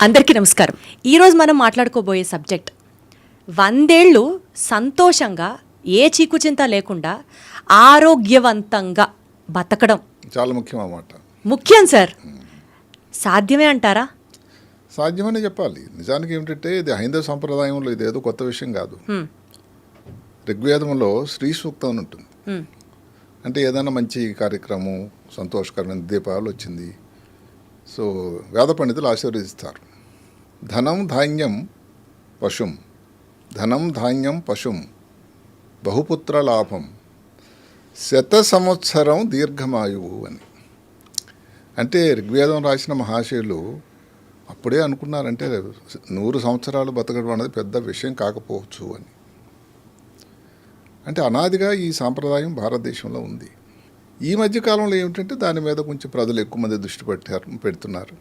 అందరికీ నమస్కారం. ఈరోజు మనం మాట్లాడుకోబోయే సబ్జెక్ట్ 100 ఏళ్ళు సంతోషంగా ఏ చీకుచింత లేకుండా ఆరోగ్యవంతంగా బతకడం చాలా ముఖ్యం అన్నమాట. ముఖ్యం సార్. సాధ్యమే అంటారా? సాధ్యమని చెప్పాలి. నిజానికి ఏమిటంటే ఇది హైందవ సంప్రదాయంలో ఇదేదో కొత్త విషయం కాదు. ఋగ్వేదంలో శ్రీ సూక్తం అని ఉంటుంది. అంటే ఏదైనా మంచి కార్యక్రమం సంతోషకరమైన దీపావళి వచ్చింది, సో వేద పండితులు ఆశీర్వదిస్తారు. ధనం ధాన్యం పశుం, ధనం ధాన్యం పశుం, బహుపుత్ర లాభం, 100 సంవత్సరం దీర్ఘమాయువు అని. అంటే ఋగ్వేదం రాసిన మహాశయులు అప్పుడే అనుకున్నారంటే 100 సంవత్సరాలు బతకడం అనేది పెద్ద విషయం కాకపోవచ్చు అని. అంటే అనాదిగా ఈ సాంప్రదాయం భారతదేశంలో ఉంది. ఈ మధ్యకాలంలో ఏమిటంటే దాని మీద కొంచెం ప్రజలు ఎక్కువ మంది దృష్టి పెడుతున్నారు.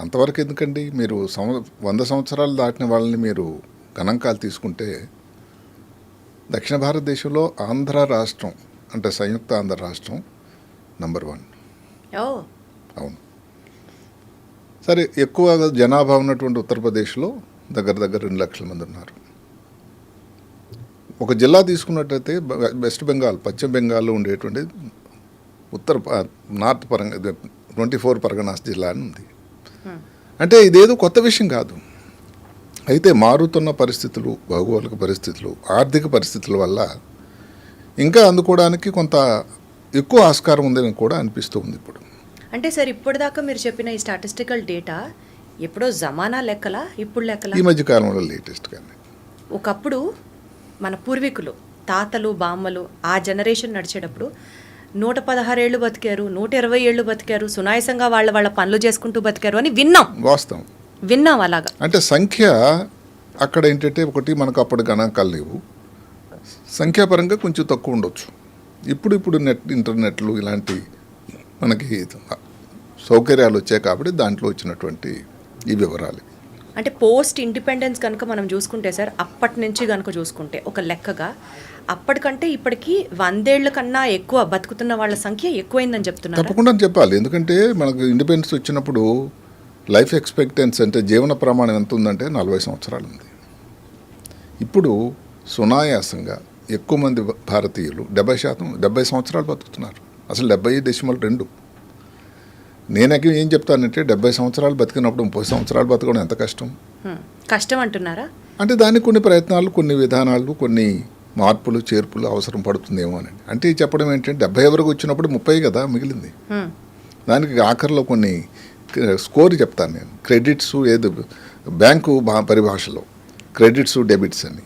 అంతవరకు ఎందుకండి, మీరు 100 సంవత్సరాలు దాటిన వాళ్ళని మీరు గణాంకాలు తీసుకుంటే దక్షిణ భారతదేశంలో ఆంధ్ర రాష్ట్రం అంటే సంయుక్త ఆంధ్ర రాష్ట్రం నంబర్ 1. అవును. సరే, ఎక్కువ జనాభా ఉన్నటువంటి ఉత్తరప్రదేశ్లో దగ్గర 2 లక్షల మంది ఉన్నారు. ఒక జిల్లా తీసుకున్నట్టయితే వెస్ట్ బెంగాల్, పశ్చిమ బెంగాల్లో ఉండేటువంటి నార్త్ 24 పరగనాస్ జిల్లా అని ఉంది. అంటే ఇదేదో కొత్త విషయం కాదు. అయితే మారుతున్న పరిస్థితులు, భౌగోళిక పరిస్థితులు, ఆర్థిక పరిస్థితుల వల్ల ఇంకా అందుకోవడానికి కొంత ఎక్కువ ఆస్కారం ఉందని కూడా అనిపిస్తూ ఉంది ఇప్పుడు. అంటే సార్, ఇప్పటిదాకా మీరు చెప్పిన ఈ స్టాటిస్టికల్ డేటా ఎప్పుడో జమానా లెక్కలా, ఇప్పుడు లెక్కలా? ఈ మధ్య కాలంలో లేటెస్ట్ కానీ. ఒకప్పుడు మన పూర్వీకులు, తాతలు, బామ్మలు, ఆ జనరేషన్ నడిచేటప్పుడు 116 ఏళ్ళు బతికారు, 120 ఏళ్ళు బతికారు, సునాయసంగా వాళ్ళ పనులు చేసుకుంటూ బతికారు అని విన్నాం. విన్నాం అలాగా. అంటే సంఖ్య అక్కడ ఏంటంటే ఒకటి మనకు అప్పుడు గణాంకాలు లేవు, సంఖ్యాపరంగా కొంచెం తక్కువ ఉండొచ్చు. ఇప్పుడు ఇంటర్నెట్లు ఇలాంటి మనకి సౌకర్యాలు వచ్చాయి కాబట్టి దాంట్లో వచ్చినటువంటి ఈ వివరాలు. అంటే పోస్ట్ ఇండిపెండెన్స్ కనుక మనం చూసుకుంటే సార్, అప్పటి నుంచి కనుక చూసుకుంటే ఒక లెక్కగా అప్పటికంటే ఇప్పటికి 100 ఏళ్ల కన్నా ఎక్కువ బతుకుతున్న వాళ్ళ సంఖ్య ఎక్కువైందని చెప్తున్నారు. తప్పకుండా చెప్పాలి. ఎందుకంటే మనకు ఇండిపెండెన్స్ వచ్చినప్పుడు లైఫ్ ఎక్స్పెక్టెన్సీ అంటే జీవన ప్రమాణం ఎంత ఉందంటే 40 సంవత్సరాలు ఉంది. ఇప్పుడు సునాయాసంగా ఎక్కువ మంది భారతీయులు 70 సంవత్సరాలు బతుకుతున్నారు. అసలు 70.2. నేనకి ఏం చెప్తానంటే 70 సంవత్సరాలు బతికినప్పుడు 30 సంవత్సరాలు బతకడం ఎంత కష్టం అంటున్నారా? అంటే దానికి కొన్ని ప్రయత్నాలు, కొన్ని విధానాలు, కొన్ని మార్పులు చేర్పులు అవసరం పడుతుందేమో అని. అంటే చెప్పడం ఏంటంటే 70 వరకు వచ్చినప్పుడు 30 కదా మిగిలింది. దానికి ఆఖరిలో కొన్ని స్కోర్ చెప్తాను నేను. క్రెడిట్స్, ఏది బ్యాంకు పరిభాషలో క్రెడిట్స్ డెబిట్స్ అని.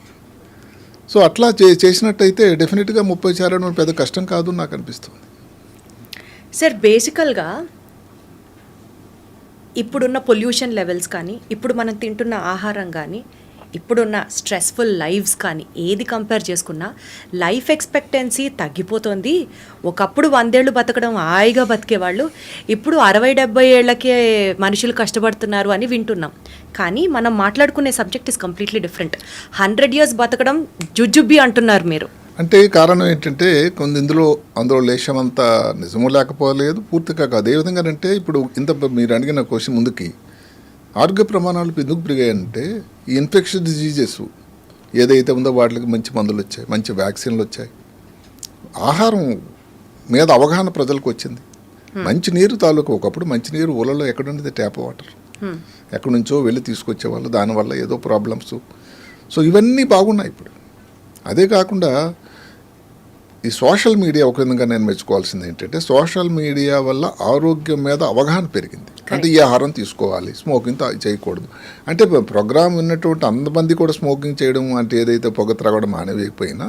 సో అట్లా చేసినట్టయితే డెఫినెట్గా 30 చేరడం పెద్ద కష్టం కాదు నాకు అనిపిస్తుంది. సార్, బేసికల్గా ఇప్పుడున్న పొల్యూషన్ లెవెల్స్ కానీ, ఇప్పుడు మనం తింటున్న ఆహారం కానీ, ఇప్పుడున్న స్ట్రెస్ఫుల్ లైఫ్స్ కానీ ఏది కంపేర్ చేసుకున్నా లైఫ్ ఎక్స్పెక్టెన్సీ తగ్గిపోతుంది. ఒకప్పుడు 100 ఏళ్ళు బతకడం హాయిగా బతికేవాళ్ళు, ఇప్పుడు 60-70 ఏళ్లకే మనుషులు కష్టపడుతున్నారు అని వింటున్నాం. కానీ మనం మాట్లాడుకునే subject is completely different. 100 years బతకడం జుజుబి అంటున్నారు మీరు. అంటే కారణం ఏంటంటే అందులో లేశమంతా నిజము లేకపోలేదు, పూర్తిగా కాదు. అదేవిధంగా అంటే ఇప్పుడు మీరు అడిగిన క్వశ్చన్ ముందుకి ఆరోగ్య ప్రమాణాలు ఎందుకు పెరిగాయంటే ఈ ఇన్ఫెక్షన్ డిజీజెస్ ఏదైతే ఉందో వాటికి మంచి మందులు వచ్చాయి, మంచి వ్యాక్సిన్లు వచ్చాయి, ఆహారం మీద అవగాహన ప్రజలకు వచ్చింది. మంచినీరు తాలూకు ఒకప్పుడు మంచినీరు ఊళ్ళలో ఎక్కడుండేది ట్యాప్ వాటర్, ఎక్కడి నుంచో వెళ్ళి తీసుకొచ్చేవాళ్ళు, దానివల్ల ఏదో ప్రాబ్లమ్స్. సో ఇవన్నీ బాగున్నాయి ఇప్పుడు. అదే కాకుండా ఈ సోషల్ మీడియా ఒక విధంగా నేను మెచ్చుకోవాల్సింది ఏంటంటే సోషల్ మీడియా వల్ల ఆరోగ్యం మీద అవగాహన పెరిగింది. అంటే ఈ ఆహారం తీసుకోవాలి, స్మోకింగ్ చేయకూడదు. అంటే ప్రోగ్రామ్ ఉన్నటువంటి అంతమంది కూడా స్మోకింగ్ చేయడం అంటే ఏదైతే పొగ త్రాగడం మానేయకపోయినా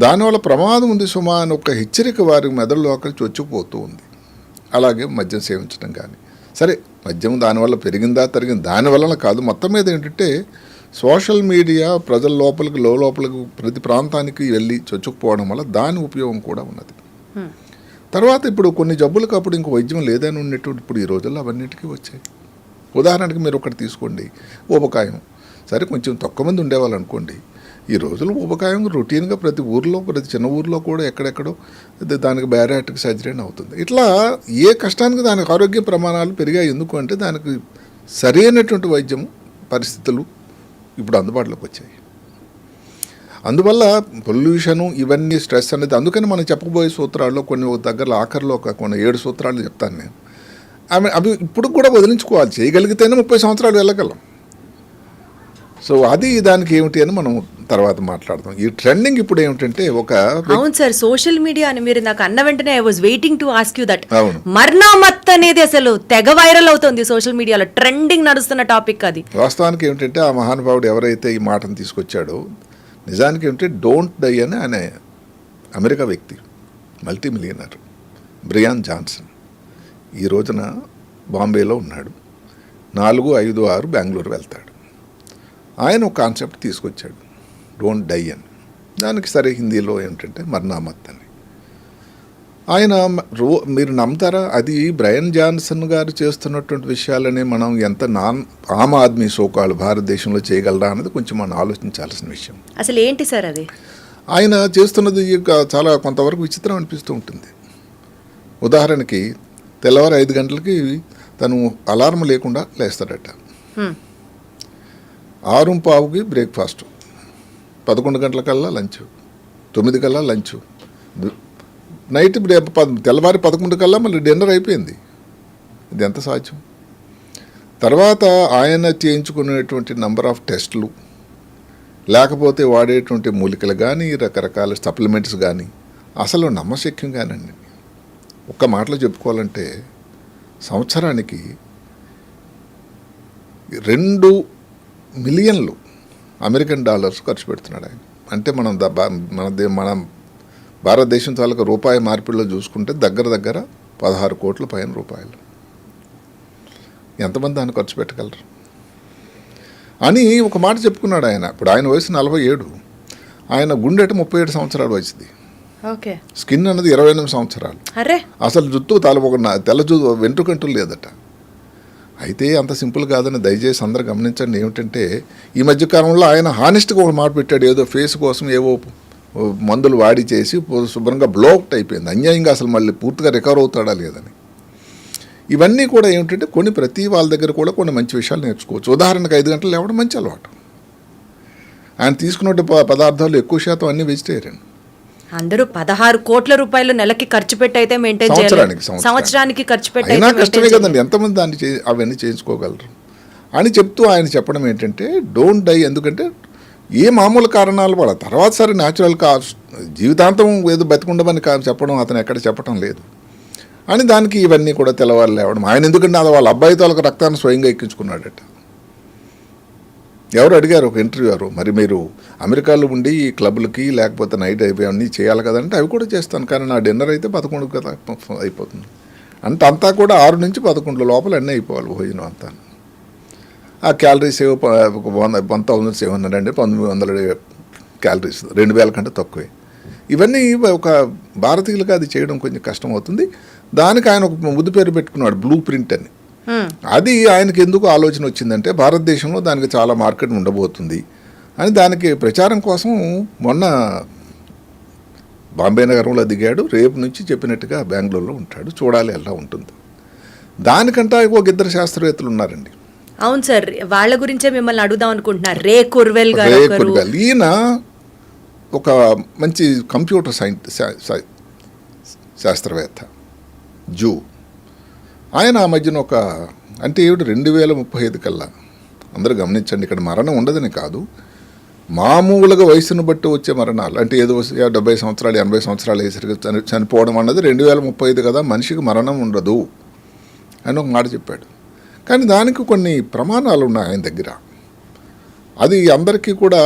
దానివల్ల ప్రమాదం ఉంది సుమా అని ఒక హెచ్చరిక వారి మెదడులోకి చొచ్చిపోతూ ఉంది. అలాగే మద్యం సేవించడం కానీ, సరే మద్యం దానివల్ల పెరిగిందా తరిగింది దానివల్ల కాదు, మొత్తం మీద ఏంటంటే సోషల్ మీడియా ప్రజల లోపలికి లోపలికి ప్రతి ప్రాంతానికి వెళ్ళి చొచ్చుకుపోవడం వల్ల దాని ఉపయోగం కూడా ఉన్నది. తర్వాత ఇప్పుడు కొన్ని జబ్బులకు అప్పుడు ఇంకో వైద్యం లేదని ఉన్నటువంటి ఇప్పుడు ఈ రోజుల్లో అవన్నిటికీ వచ్చాయి. ఉదాహరణకి మీరు ఒకటి తీసుకోండి, ఊబకాయం. సరే కొంచెం తక్కువ మంది ఉండేవాళ్ళు అనుకోండి, ఈ రోజుల్లో ఊబకాయం రొటీన్గా ప్రతి ఊర్లో, ప్రతి చిన్న ఊర్లో కూడా ఎక్కడెక్కడో దానికి బ్యారియాట్రిక్ సర్జరీ అవుతుంది. ఇట్లా ఏ కష్టానికి దానికి ఆరోగ్య ప్రమాణాలు పెరిగాయి. ఎందుకు అంటే దానికి సరైనటువంటి వైద్యం పరిస్థితులు ఇప్పుడు అందుబాటులోకి వచ్చాయి. అందువల్ల పొల్యూషను ఇవన్నీ స్ట్రెస్ అనేది, అందుకని మనం చెప్పబోయే సూత్రాల్లో కొన్ని దగ్గర ఆఖరిలో కొన్ని 7 సూత్రాలు చెప్తాను నేను. అవి ఇప్పుడు కూడా వదిలించుకోవాలి, చేయగలిగితేనే 30 సంవత్సరాలు వెళ్ళగలం. సో అది దానికి ఏమిటి అని మనం తర్వాత మాట్లాడదాం. ఈ ట్రెండింగ్ ఇప్పుడు ఏమిటంటే అవును సార్, సోషల్ మీడియా అని మీరు నాకు అన్న వెంటనే I was waiting to ask you that. అవును, మర్నామత్ అనేది అసలు తెగ వైరల్ అవుతుంది సోషల్ మీడియాలో, ట్రెండింగ్ నడుస్తున్న టాపిక్ అది. వాస్తవానికి ఏమిటంటే ఆ మహానుభావుడు ఎవరైతే ఈ మాటను తీసుకొచ్చాడో నిజానికి ఏమిటంటే డోంట్ డై అని ఆయన అమెరికా వ్యక్తి, మల్టీ మిలియనర్ బ్రియాన్ జాన్సన్. ఈ రోజున బాంబేలో ఉన్నాడు, 4, 5, 6 బెంగళూరు వెళ్తాడు. ఆయన ఒక కాన్సెప్ట్ తీసుకొచ్చాడు, డోంట్ డై అని. దానికి సరే హిందీలో ఏంటంటే మర్నామత్ అని. ఆయన మీరు నమ్ముతారా, అది బ్రయన్ జాన్సన్ గారు చేస్తున్నటువంటి విషయాలని మనం ఎంత ఆమ్ ఆద్మీ సోకాళ్ళు భారతదేశంలో చేయగలరా అన్నది కొంచెం మనం ఆలోచించాల్సిన విషయం. అసలు ఏంటి సార్ అది? ఆయన చేస్తున్నది చాలా కొంతవరకు విచిత్రం అనిపిస్తూ ఉంటుంది. ఉదాహరణకి తెల్లవారు 5 గంటలకి తను అలారం లేకుండా లేస్తాడట. 6:15కి బ్రేక్ఫాస్ట్, 11 గంటలకల్లా లంచ్, 9 కల్లా లంచ్, నైట్ తెల్లవారి 11 కల్లా మళ్ళీ డిన్నర్ అయిపోయింది. ఇది ఎంత సాధ్యం? తర్వాత ఆయన చేయించుకునేటువంటి నంబర్ ఆఫ్ టెస్టులు, లేకపోతే వాడేటువంటి మూలికలు కానీ రకరకాల సప్లిమెంట్స్ కానీ అసలు నమ్మశక్యం కానండి. ఒక్క మాటలో చెప్పుకోవాలంటే సంవత్సరానికి 2 మిలియన్లు అమెరికన్ డాలర్స్ ఖర్చు పెడుతున్నాడు ఆయన. అంటే మనం భారతదేశం తాలూకా రూపాయి మార్పిడిలో చూసుకుంటే దగ్గర 16 కోట్ల పైన రూపాయలు. ఎంతమంది దాన్ని ఖర్చు పెట్టగలరు అని ఒక మాట చెప్పుకున్నాడు ఆయన. ఇప్పుడు ఆయన వయసు 47, ఆయన గుండెట 37 సంవత్సరాల వయసుది. ఓకే, స్కిన్ అన్నది 28 సంవత్సరాలు. అరే, అసలు జుత్తు తెల్ల వెంట్రుకంటూ లేదట. అయితే అంత సింపుల్ కాదని దయచేసి అందరూ గమనించండి. ఏమిటంటే ఈ మధ్యకాలంలో ఆయన హానెస్ట్గా ఒక మాట పెట్టాడు, ఏదో ఫేస్ కోసం ఏవో మందులు వాడి చేసి శుభ్రంగా బ్లోక్ట్ అయిపోయింది. అన్యాయంగా అసలు మళ్ళీ పూర్తిగా రికవర్ అవుతాడా లేదని. ఇవన్నీ కూడా ఏమిటంటే ప్రతి వాళ్ళ దగ్గర కూడా కొన్ని మంచి విషయాలు నేర్చుకోవచ్చు. ఉదాహరణకు 5 గంటలు లేవడం మంచి అలవాటు. ఆయన తీసుకున్న పదార్థాలు ఎక్కువ శాతం అన్ని వెజిటేరియన్. అందరూ 16 కోట్ల రూపాయలు నెలకి ఖర్చు పెట్టి అయితే మెయింటైన్ చేయాలి, సంవత్సరానికి ఖర్చు పెట్టి అయినా కష్టమే కదండి. ఎంతమంది దాన్ని అవన్నీ చేయించుకోగలరు అని చెప్తూ ఆయన చెప్పడం ఏంటంటే డోంట్ డై. ఎందుకంటే ఏ మామూలు కారణాలు వల్ల తర్వాత సరే న్యాచురల్ జీవితాంతం ఏదో బతికుండమని చెప్పడం అతను ఎక్కడ చెప్పడం లేదు అని. దానికి ఇవన్నీ కూడా తెల్లవారు లేవడం. ఆయన ఎందుకంటే అది వాళ్ళ అబ్బాయితో వాళ్ళకి రక్తాన్ని స్వయంగా ఎక్కించుకున్నాడట. ఎవరు అడిగారు ఒక ఇంటర్వ్యూరు, మరి మీరు అమెరికాలో ఉండి ఈ క్లబ్లకి లేకపోతే నైట్ అన్నీ చేయాలి కదంటే అవి కూడా చేస్తాను, కానీ నా డిన్నర్ అయితే 11 కదా అయిపోతుంది అంటే అంతా కూడా 6 నుంచి 11 లోపల అన్నీ అయిపోవాలి భోజనం అంతా. ఆ క్యాలరీస్ 1700 అండి, 1900 క్యాలరీస్, 2000 కంటే తక్కువే. ఇవన్నీ ఒక భారతీయులకు అది చేయడం కొంచెం కష్టం అవుతుంది. దానికి ఆయన ఒక ముద్దు పేరు పెట్టుకున్నాడు, బ్లూ ప్రింట్ అని. అది ఆయనకి ఎందుకు ఆలోచన వచ్చిందంటే భారతదేశంలో దానికి చాలా మార్కెట్ ఉండబోతుంది అని దానికి ప్రచారం కోసం మొన్న బాంబే నగరంలో దిగాడు. రేపు నుంచి చెప్పినట్టుగా బెంగళూరులో ఉంటాడు. చూడాలి ఎలా ఉంటుంది. దానికంటే ఒక 2 శాస్త్రవేత్తలు ఉన్నారండి. అవును సార్, వాళ్ళ గురించే మిమ్మల్ని అడుగుదాం అనుకుంటున్నారు. రే కుర్వెల్ గారు. ఈయన ఒక మంచి కంప్యూటర్ శాస్త్రవేత్త, జూ. ఆయన ఆ మధ్యన అంటే 2035 కల్లా, అందరూ గమనించండి, ఇక్కడ మరణం ఉండదని కాదు, మామూలుగా వయసును బట్టి వచ్చే మరణాలు అంటే ఏదో 70 సంవత్సరాలు 80 సంవత్సరాలు వేసరికి చనిపోవడం అన్నది 2035 కదా, మనిషికి మరణం ఉండదు అని ఒక మాట చెప్పాడు. కానీ దానికి కొన్ని ప్రమాణాలు ఉన్నాయి ఆయన దగ్గర. అది అందరికీ కూడా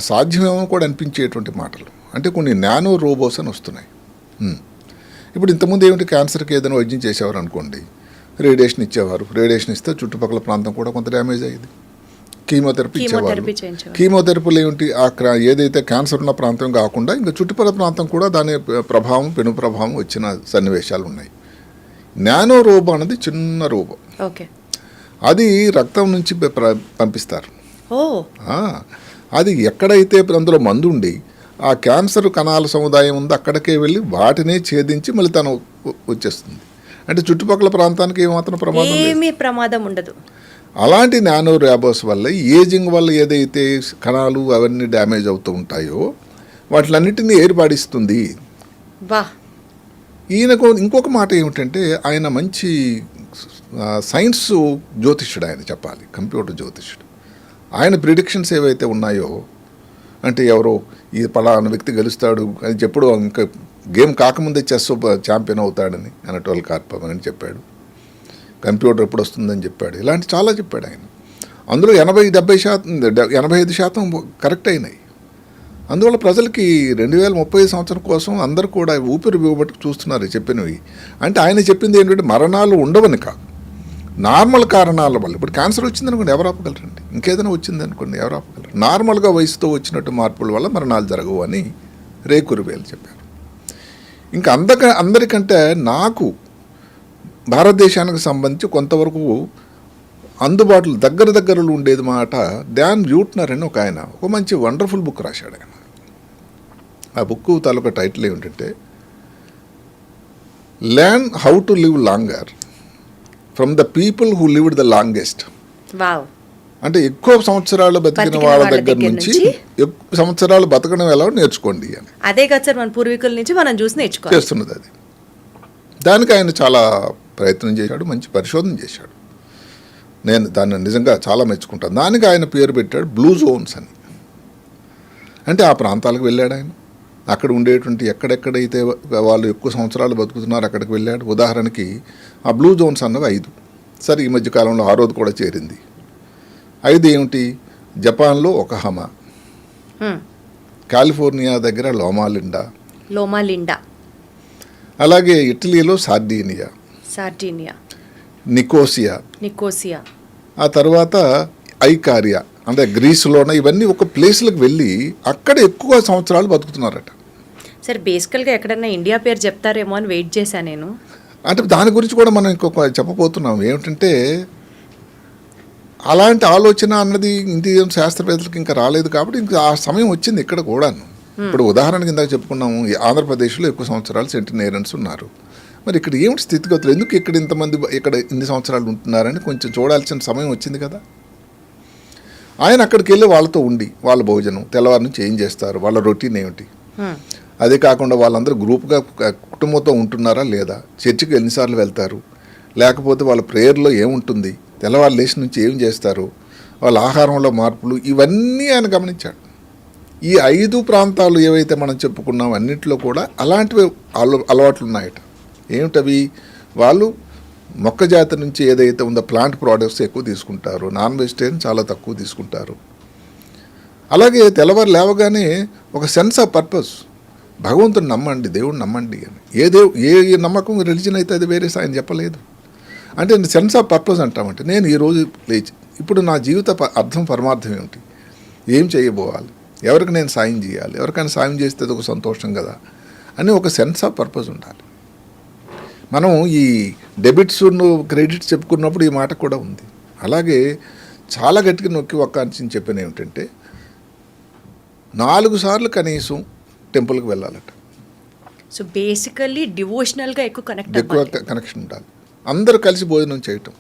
సాధ్యమేమో కూడా అనిపించేటువంటి మాటలు. అంటే కొన్ని నానో రోబోస్ అని వస్తున్నాయి. ఇప్పుడు ఇంతకుముందు ఏమిటి, క్యాన్సర్కి ఏదైనా వైద్యం చేసేవారు అనుకోండి, రేడియేషన్ ఇచ్చేవారు. రేడియేషన్ ఇస్తే చుట్టుపక్కల ప్రాంతం కూడా కొంత డ్యామేజ్ అయ్యేది. కీమోథెరపీ ఇచ్చేవారు. కీమోథెరపీలు ఏమిటి, ఏదైతే క్యాన్సర్ ఉన్న ప్రాంతం కాకుండా ఇంకా చుట్టుపక్కల ప్రాంతం కూడా దాని ప్రభావం, పెను ప్రభావం వచ్చిన సన్నివేశాలు ఉన్నాయి. నానో రోబో అనేది చిన్న రోబో. అది రక్తం నుంచి పంపిస్తారు. అది ఎక్కడైతే అందులో మందు ఉండి ఆ క్యాన్సర్ కణాల సముదాయం ఉందో అక్కడికే వెళ్ళి వాటినే ఛేదించి మళ్ళీ తను వచ్చేస్తుంది. అంటే చుట్టుపక్కల ప్రాంతానికి ఏమాత్రం ప్రమాదం ఉండదు. అలాంటి నానో ర్యాబోస్ వల్ల ఏజింగ్ వల్ల ఏదైతే కణాలు అవన్నీ డ్యామేజ్ అవుతూ ఉంటాయో వాటిలన్నిటినీ ఏర్పాడిస్తుంది. వా ఈయనకు ఇంకొక మాట ఏమిటంటే ఆయన మంచి సైన్స్ జ్యోతిష్యుడు, ఆయన చెప్పాలి కంప్యూటర్ జ్యోతిష్యుడు. ఆయన ప్రిడిక్షన్స్ ఏవైతే ఉన్నాయో అంటే ఎవరో ఈ పలానా వ్యక్తి గెలుస్తాడు అని చెప్పుడు ఇంకా గేమ్ కాకముందే చెస్ ఛాంపియన్ అవుతాడని అనటోల్ కార్పం అని చెప్పాడు. కంప్యూటర్ ఎప్పుడు వస్తుందని చెప్పాడు. ఇలాంటి చాలా చెప్పాడు ఆయన. అందులో 85% కరెక్ట్ అయినాయి. అందువల్ల ప్రజలకి 2030 సంవత్సరం కోసం అందరూ కూడా ఊపిరి బిగబట్టి చూస్తున్నారు చెప్పినవి. అంటే ఆయన చెప్పింది ఏంటంటే మరణాలు ఉండవని కాదు, నార్మల్ కారణాల వల్ల. ఇప్పుడు క్యాన్సర్ వచ్చిందనుకోండి ఎవరు ఆపగలరండి, ఇంకేదైనా వచ్చిందనుకోండి ఎవరు ఆపగలరు. నార్మల్గా వయసుతో వచ్చినట్టు మార్పుల వల్ల మరణాలు జరగవు అని రేకురువేలు చెప్పారు. ఇంకా అందరికంటే నాకు భారతదేశానికి సంబంధించి కొంతవరకు అందుబాటులో దగ్గరలో ఉండేది మాట డాన్ బ్యూట్నర్ అని ఒక ఆయన ఒక మంచి వండర్ఫుల్ బుక్ రాశాడు ఆయన. ఆ బుక్ తాలూకా టైటిల్ ఏమిటంటే learn how to live longer from the people who lived the longest. Wow. అంటే ఎక్కువ సంవత్సరాలు బతికిన వాళ్ళ దగ్గర నుంచి ఎక్కువ సంవత్సరాలు బతకడం ఎలా నేర్చుకోండి అని. అదే కదా సార్ మన పూర్వీకుల నుంచి మనం చూసి నేర్చుకోవాలి చేస్తున్నది అది. దానికి ఆయన చాలా ప్రయత్నం చేశాడు, మంచి పరిశోధన చేశాడు. నేను దాన్ని నిజంగా చాలా మెచ్చుకుంటాను. దానికి ఆయన పేరు పెట్టాడు బ్లూ జోన్స్ అని. అంటే ఆ ప్రాంతాలకు వెళ్ళాడు ఆయన. అక్కడ ఉండేటువంటి ఎక్కడెక్కడైతే వాళ్ళు ఎక్కువ సంవత్సరాలు బతుకుతున్నారో అక్కడికి వెళ్ళాడు. ఉదాహరణకి ఆ బ్లూ జోన్స్ అన్నవి 5. సరే ఈ మధ్య కాలంలో 6ది కూడా చేరింది. 5 ఏమిటి? జపాన్లో ఒకహమా, కాలిఫోర్నియా దగ్గర లోమాలిండా, అలాగే ఇటలీలో సార్డీనియా, నికోసియా, ఆ తర్వాత ఐకారియా అంటే గ్రీసులోన. ఇవన్నీ ఒక ప్లేస్లకు వెళ్ళి అక్కడ ఎక్కువ సంవత్సరాలు బతుకుతున్నారట. సార్ బేసికల్గా ఎక్కడన్నా ఇండియా పేరు చెప్తారేమో అని వెయిట్ చేశాను నేను. అంటే దాని గురించి కూడా మనం ఇంకొక చెప్పబోతున్నాం. ఏమిటంటే అలాంటి ఆలోచన అన్నది ఇండియన్ శాస్త్రవేత్తలకు ఇంకా రాలేదు కాబట్టి ఇంకా ఆ సమయం వచ్చింది ఇక్కడ కూడాను. ఇప్పుడు ఉదాహరణకి ఇందాక చెప్పుకున్నాము, ఆంధ్రప్రదేశ్లో ఎక్కువ సంవత్సరాలు సెంటినేరియన్స్ ఉన్నారు. మరి ఇక్కడ ఏమిటి స్థితిగతులు, ఎందుకు ఇక్కడ ఇంతమంది ఇక్కడ ఇన్ని సంవత్సరాలు ఉంటున్నారని కొంచెం చూడాల్సిన సమయం వచ్చింది కదా. ఆయన అక్కడికి వెళ్ళి వాళ్ళతో ఉండి వాళ్ళ భోజనం తెల్లవారు నుంచి ఏం చేస్తారు, వాళ్ళ రొటీన్ ఏమిటి, అదే కాకుండా వాళ్ళందరూ గ్రూప్గా కుటుంబంతో ఉంటున్నారా లేదా, చర్చికి ఎన్నిసార్లు వెళ్తారు, లేకపోతే వాళ్ళ ప్రేయర్లో ఏముంటుంది, తెల్లవారు లేచి నుంచి ఏం చేస్తారు, వాళ్ళ ఆహారంలో మార్పులు, ఇవన్నీ ఆయన గమనించాడు. ఈ 5 ప్రాంతాలు ఏవైతే మనం చెప్పుకున్నాం అన్నింటిలో కూడా అలాంటివి అలవాట్లు ఉన్నాయట. ఏమిటవి? వాళ్ళు మొక్క జాతి నుంచి ఏదైతే ఉందో ప్లాంట్ ప్రోడక్ట్స్ ఎక్కువ తీసుకుంటారు, నాన్ వెజిటేరియన్ చాలా తక్కువ తీసుకుంటారు. అలాగే తెల్లవారు లేవగానే ఒక సెన్స్ ఆఫ్ పర్పస్, భగవంతుని నమ్మండి, దేవుడిని నమ్మండి అని. ఏ నమ్మకం రిలీజన్ అయితే అది వేరే ఆయన చెప్పలేదు. అంటే సెన్స్ ఆఫ్ పర్పస్ అంటామంటే నేను ఈరోజు లేచి ఇప్పుడు నా జీవిత అర్థం పరమార్థం ఏమిటి, ఏం చేయబోవాలి, ఎవరికి నేను సాయం చేయాలి, ఎవరికైనా సాయం చేస్తే అది ఒక సంతోషం కదా అని ఒక సెన్స్ ఆఫ్ పర్పస్ ఉండాలి. మనం ఈ డెబిట్స్ క్రెడిట్స్ చెప్పుకున్నప్పుడు ఈ మాట కూడా ఉంది. అలాగే చాలా గట్టిగా నొక్కి ఒక్కాల్సి చెప్పిన ఏమిటంటే 4 సార్లు కనీసం టెంపుల్కి వెళ్ళాలట. సో బేసికల్లీ డివోషనల్గా ఎక్కువ కనెక్షన్ ఉండాలి. అందరూ కలిసి భోజనం చేయటం,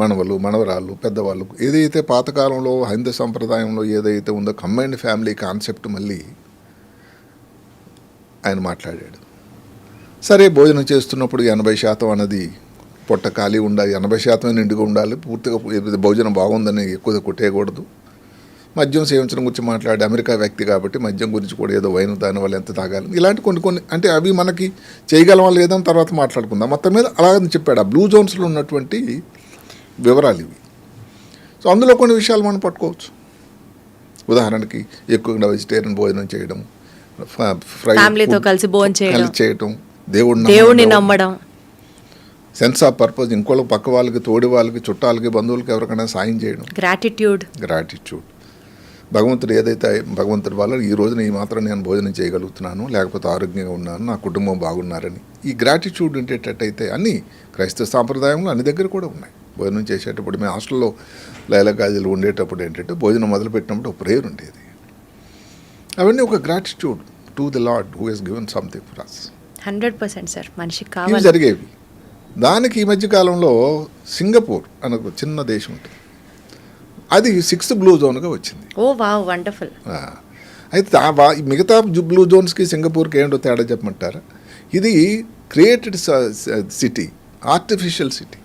మనవలు మనవరాళ్ళు పెద్దవాళ్ళు, ఏదైతే పాతకాలంలో హైందవ సంప్రదాయంలో ఏదైతే ఉందో కంబైన్డ్ ఫ్యామిలీ కాన్సెప్ట్ మళ్ళీ ఆయన మాట్లాడాడు. సరే భోజనం చేస్తున్నప్పుడు 80% అన్నది పొట్ట ఖాళీ ఉండాలి, 80% నిండుగా ఉండాలి, పూర్తిగా భోజనం బాగుందని ఎక్కువ కొట్టేయకూడదు. మద్యం సేవించడం గురించి మాట్లాడి అమెరికా వ్యక్తి కాబట్టి మద్యం గురించి కూడా ఏదో వైన్ దానివల్ల ఎంత తాగాలి, ఇలాంటి కొన్ని అంటే అవి మనకి చేయగలమా లేదని తర్వాత మాట్లాడుకుందాం. మొత్తం మీద అలాగని చెప్పాడు. ఆ బ్లూ జోన్స్లో ఉన్నటువంటి వివరాలు ఇవి. సో అందులో కొన్ని విషయాలు మనం పట్టుకోవచ్చు. ఉదాహరణకి ఎక్కువగా వెజిటేరియన్ భోజనం చేయడం, ఫ్యామిలీతో కలిసి భోజనం చేయడం, దేవుడిని నమ్మడం, సెన్స్ ఆఫ్ పర్పస్, ఇంకోళ్ళ పక్క వాళ్ళకి, తోడి వాళ్ళకి, చుట్టాలకి, బంధువులకి ఎవరికైనా సాయం చేయడం, గ్రాటిట్యూడ్. భగవంతుడు ఏదైతే భగవంతుడి వల్ల ఈ రోజున ఈ మాత్రం నేను భోజనం చేయగలుగుతున్నాను, లేకపోతే ఆరోగ్యంగా ఉన్నాను, నా కుటుంబం బాగున్నారని ఈ గ్రాటిట్యూడ్ ఉండేటట్టయితే అన్నీ క్రైస్తవ సాంప్రదాయంలో అన్ని దగ్గర కూడా ఉన్నాయి. భోజనం చేసేటప్పుడు మేము హాస్టల్లో లైలగాజీలు ఉండేటప్పుడు ఏంటంటే భోజనం మొదలుపెట్టినప్పుడు ఒక ప్రేయర్ ఉండేది. అవన్నీ ఒక gratitude to the lord who has given something for us. 100% sir మనిషికి కావాలి జరిగేవి. దానికి ఈ మధ్య కాలంలో సింగపూర్ అనే ఒక చిన్న దేశం ఉంటుంది, అది 6th బ్లూ జోన్గా వచ్చింది. ఓ వావ్, వండర్ఫుల్. అయితే మిగతా బ్లూ జోన్స్కి సింగపూర్కి ఏంటో తేడా చెప్పమంటారా? ఇది క్రియేటెడ్ సిటీ, ఆర్టిఫిషియల్ సిటీ.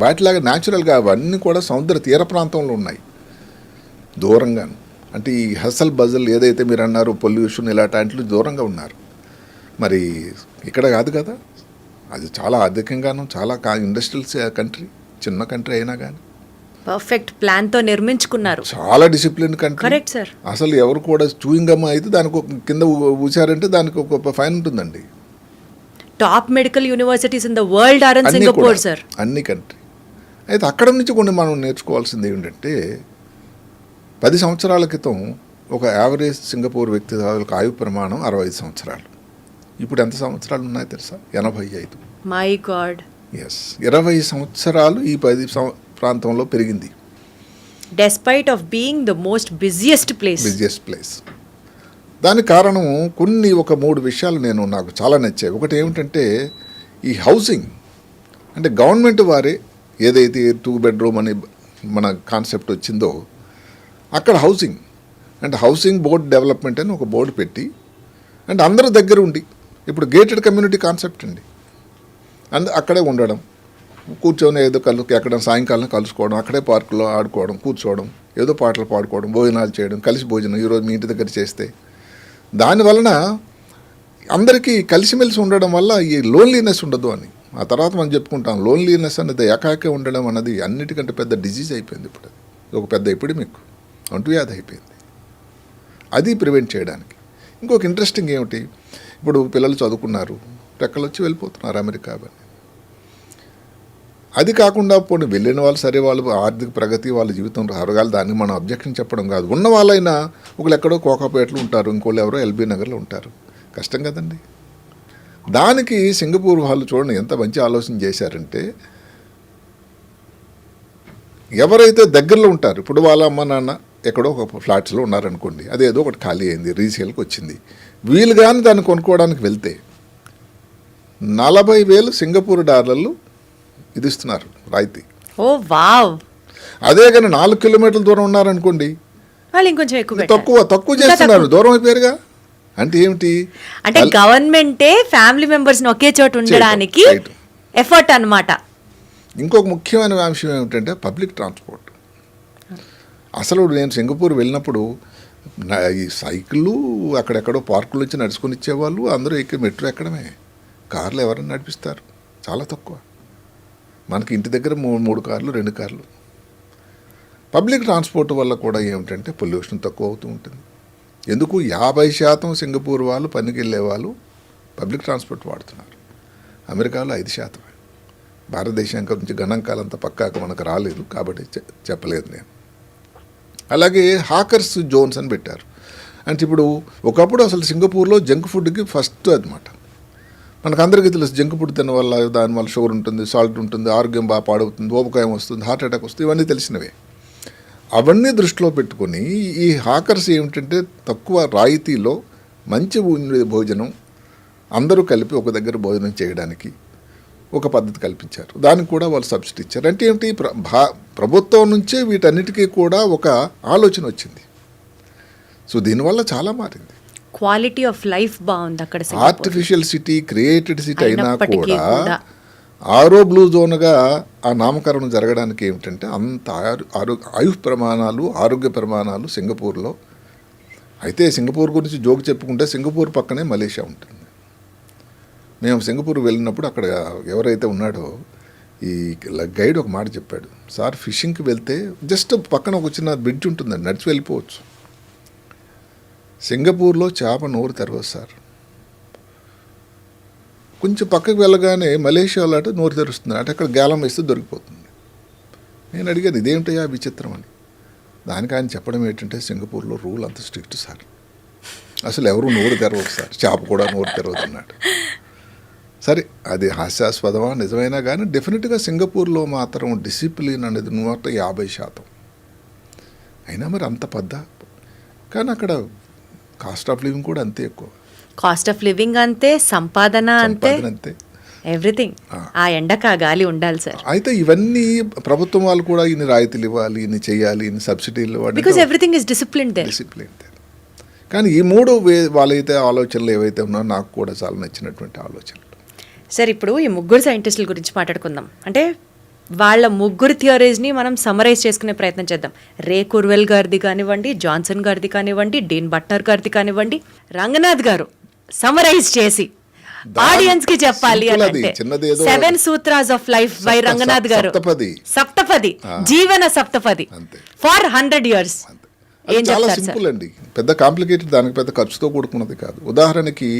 వాటిలాగా న్యాచురల్గా అవన్నీ కూడా సముద్ర తీర ప్రాంతంలో ఉన్నాయి, దూరంగాను. అంటే ఈ హసల్ బజల్ ఏదైతే మీరు అన్నారు, పొల్యూషన్ ఇలాంటి దూరంగా ఉన్నారు. మరి ఇక్కడ కాదు కదా, అది చాలా అధికంగాను, చాలా ఇండస్ట్రియల్ కంట్రీ, చిన్న కంట్రీ అయినా కానీ పర్ఫెక్ట్ ప్లాన్ తో నిర్మించుకున్నారు. చాలా డిసిప్లిన్ కంట్రీ. Correct sir. అసలు ఎవరు కూడా చూయింగ్ గమ్ అయితే దానికి కింద ఊసారంటే దానికి ఒక ఫైన్ ఉంటుందండి. Top medical universities in the world are in అన్నీ సింగపూర్ కూడా, సార్. అన్ని కంట్రీ. అయితే అక్కడ నుంచి కొన్ని మనం నేర్చుకోవాల్సింది ఏంటంటే 10 సంవత్సరాల క్రితం ఒక యావరేజ్ సింగపూర్ వ్యక్తి తాలూకు ఆయువు ప్రమాణం 65 సంవత్సరాలు. ఇప్పుడు ఎంత సంవత్సరాలు ఉన్నాయి తెలుసా? 85. My God. ఎస్, 20 సంవత్సరాలు ఈ 10 ప్రాంతంలో పెరిగింది. Despite of being the most busiest place. దానికి కారణం ఒక 3 విషయాలు నాకు చాలా నచ్చాయి. ఒకటి ఏమిటంటే ఈ హౌసింగ్, అంటే గవర్నమెంట్ వారే ఏదైతే 2 బెడ్రూమ్ అని మన కాన్సెప్ట్ వచ్చిందో అక్కడ హౌసింగ్, అంటే హౌసింగ్ బోర్డ్ డెవలప్మెంట్ అని ఒక బోర్డు పెట్టి, అంటే అందరూ దగ్గర ఉండి, ఇప్పుడు గేటెడ్ కమ్యూనిటీ కాన్సెప్ట్ అండి, అక్కడే ఉండడం, కూర్చొని ఏదో ఎక్కడ సాయంకాలం కలుసుకోవడం, అక్కడే పార్కులో ఆడుకోవడం, కూర్చోవడం, ఏదో పాటలు పాడుకోవడం, భోజనాలు చేయడం, కలిసి భోజనం ఈరోజు మీ ఇంటి దగ్గర చేస్తే, దానివలన అందరికీ కలిసిమెలిసి ఉండడం వల్ల ఈ లోన్లీనెస్ ఉండదు అని. ఆ తర్వాత మనం చెప్పుకుంటాం, లోన్లీనెస్ అనేది ఏకాకే ఉండడం అన్నది అన్నిటికంటే పెద్ద డిజీజ్ అయిపోయింది. ఇప్పుడు అది ఒక పెద్ద ఎపిడమిక్, అంటువ్యాధి అయిపోయింది. అది ప్రివెంట్ చేయడానికి ఇంకొక ఇంట్రెస్టింగ్ ఏమిటి, ఇప్పుడు పిల్లలు చదువుకున్నారు, రెక్కలు వచ్చి వెళ్ళిపోతున్నారు అమెరికా అని. అది కాకుండా పోనీ వెళ్ళిన వాళ్ళు సరే, వాళ్ళు ఆర్థిక ప్రగతి, వాళ్ళ జీవితం అరగాలి, దానికి మనం అబ్జెక్షన్ చెప్పడం కాదు. ఉన్న వాళ్ళైనా ఒకళ్ళు ఎక్కడో కోకాపేటలో ఉంటారు, ఇంకోళ్ళు ఎవరో ఎల్బీ నగర్లో ఉంటారు, కష్టం కదండి. దానికి సింగపూర్ వాళ్ళు చూడండి ఎంత మంచి ఆలోచన చేశారంటే, ఎవరైతే దగ్గరలో ఉంటారు, ఇప్పుడు వాళ్ళ అమ్మ నాన్న ఎక్కడో ఒక ఫ్లాట్స్లో ఉన్నారనుకోండి, అదేదో ఒకటి ఖాళీ అయింది, రీసేల్కి వచ్చింది, వీళ్ళు కానీ దాన్ని కొనుక్కోవడానికి వెళ్తే 40,000 సింగపూర్ డాలర్లు ఇది ఇస్తున్నారు రాయితీ. ఓ వావ్. అదే కానీ 4 కిలోమీటర్ల దూరం ఉన్నారనుకోండి, వాళ్ళు ఇంకొంచెం తక్కువ చేస్తున్నారు, దూరం అయిపోయారుగా. అంటే ఏమిటి, అంటే గవర్నమెంటే ఫ్యామిలీ మెంబర్స్ ఒకే చోట ఉండడానికి ఎఫర్ట్ అన్నమాట. ఇంకొక ముఖ్యమైన అంశం ఏమిటంటే పబ్లిక్ ట్రాన్స్పోర్ట్. అసలు నేను సింగపూర్ వెళ్ళినప్పుడు ఈ సైకిళ్ళు అక్కడెక్కడో పార్కుల నుంచి నడుచుకొని ఇచ్చేవాళ్ళు, అందరూ మెట్రో ఎక్కడమే, కార్లు ఎవరైనా నడిపిస్తారు, చాలా తక్కువ. మనకి ఇంటి దగ్గర 3 కార్లు 2 కార్లు. పబ్లిక్ ట్రాన్స్పోర్ట్ వల్ల కూడా ఏమిటంటే పొల్యూషన్ తక్కువ అవుతూ ఉంటుంది. ఎందుకు 50% సింగపూర్ వాళ్ళు పనికి వెళ్ళే వాళ్ళు పబ్లిక్ ట్రాన్స్పోర్ట్ వాడుతున్నారు, అమెరికాలో 5%. భారతదేశం నుంచి గణాంకాలంతా పక్కాక మనకు రాలేదు కాబట్టి చెప్పలేదు నేను. అలాగే హాకర్స్ జోన్స్ అని పెట్టారు. అంటే ఇప్పుడు ఒకప్పుడు అసలు సింగపూర్లో జంక్ ఫుడ్కి ఫస్ట్ అనమాట. మనకు అందరికీ తెలుసు, జంక్ ఫుడ్ తిన వల్ల దానివల్ల షుగర్ ఉంటుంది, సాల్ట్ ఉంటుంది, ఆరోగ్యం బాగా పాడవుతుంది, ఊబకాయం వస్తుంది, హార్ట్ అటాక్ వస్తుంది, ఇవన్నీ తెలిసినవే. అవన్నీ దృష్టిలో పెట్టుకొని ఈ హాకర్స్ ఏమిటంటే తక్కువ రాయితీలో మంచి భోజనం అందరూ కలిపి ఒక దగ్గర భోజనం చేయడానికి ఒక పద్ధతి కల్పించారు. దానికి కూడా వాళ్ళు సబ్సిడీ ఇచ్చారు. అంటే ఏమిటి, ప్రభుత్వం నుంచే వీటన్నిటికీ కూడా ఒక ఆలోచన వచ్చింది. సో దీనివల్ల చాలా మారింది. క్వాలిటీ ఆఫ్ లైఫ్ బాగుంది అక్కడ. ఆర్టిఫిషియల్ సిటీ, క్రియేటెడ్ సిటీ అయినా కూడా 6 బ్లూ జోన్గా ఆ నామకరణం జరగడానికి ఏమిటంటే అంత ఆయుష్ ప్రమాణాలు, ఆరోగ్య ప్రమాణాలు సింగపూర్లో. అయితే సింగపూర్ గురించి జోక్ చెప్పుకుంటే సింగపూర్ పక్కనే మలేషియా ఉంటుంది. మేము సింగపూర్ వెళ్ళినప్పుడు అక్కడ ఎవరైతే ఉన్నాడో ఈ గైడ్ ఒక మాట చెప్పాడు, సార్ ఫిషింగ్కి వెళ్తే జస్ట్ పక్కన ఒక చిన్న బ్రిడ్జ్ ఉంటుందండి, నడిచి వెళ్ళిపోవచ్చు. సింగపూర్లో చేప నోరు తెరవదు సార్, కొంచెం పక్కకు వెళ్ళగానే మలేషియాలో అటు నోరు తెరుస్తుంది, అటు అక్కడ గాలం వేస్తే దొరికిపోతుంది. నేను అడిగాను ఇదేమిటయ్యా విచిత్రం అని. దానికి ఆయన చెప్పడం ఏంటంటే సింగపూర్లో రూల్ అంత స్ట్రిక్ట్ సార్, అసలు ఎవరు నోరు తెరవదు సార్, చేప కూడా నోరు తెరవదు అన్నాడు. సరే అది హాస్యాస్పదమా నిజమైనా కానీ డెఫినెట్గా సింగపూర్లో మాత్రం డిసిప్లిన్ అనేది 150%. అయినా మరి అంత పెద్ద, కానీ అక్కడ కాస్ట్ ఆఫ్ లివింగ్ కూడా అంతే ఎక్కువ. కాస్ట్ ఆఫ్ లివింగ్ అంతే, సంపాదన అంతే. ఎవ్రీథింగ్. ఆ ఎండకు ఆ గాలి ఉండాలి సార్. అయితే ఇవన్నీ ప్రభుత్వం వాళ్ళు కూడా ఇన్ని రాయితీలు ఇవ్వాలి, ఇన్ని చేయాలి, ఇన్ని సబ్సిడీలు because everything is discipline there. Discipline. కానీ ఈ మూడు వాళ్ళైతే ఆలోచనలు ఏవైతే ఉన్నాయో నాకు కూడా చాలా నచ్చినటువంటి ఆలోచనలు. సార్ ఇప్పుడు ఈ ముగ్గురు సైంటిస్టుల గురించి మాట్లాడుకుందాం. అంటే వాళ్ళ ముగ్గురు థియరీస్ని మనం సమరైజ్ చేసుకునే ప్రయత్నం చేద్దాం. రే కుర్వెల్ గారిది కానివ్వండి, జాన్సన్ గారిది కానివ్వండి, డీన్ బట్నర్ గారిది కానివ్వండి, రంగనాథ్ గారు సమరైజ్ చేసి ఆడియన్స్ కి చెప్పాలి అంటే 7 sutras of life by Ranganath గారు. సప్తపది జీవన సప్తపది ఫర్ 100 years. ఏం చాలా చెప్తారు సింపుల్ అండి, పెద్ద కాంప్లికేటెడ్, దానికి పెద్ద ఖర్చుతో కూడుకున్నది కాదు. ఉదాహరణకి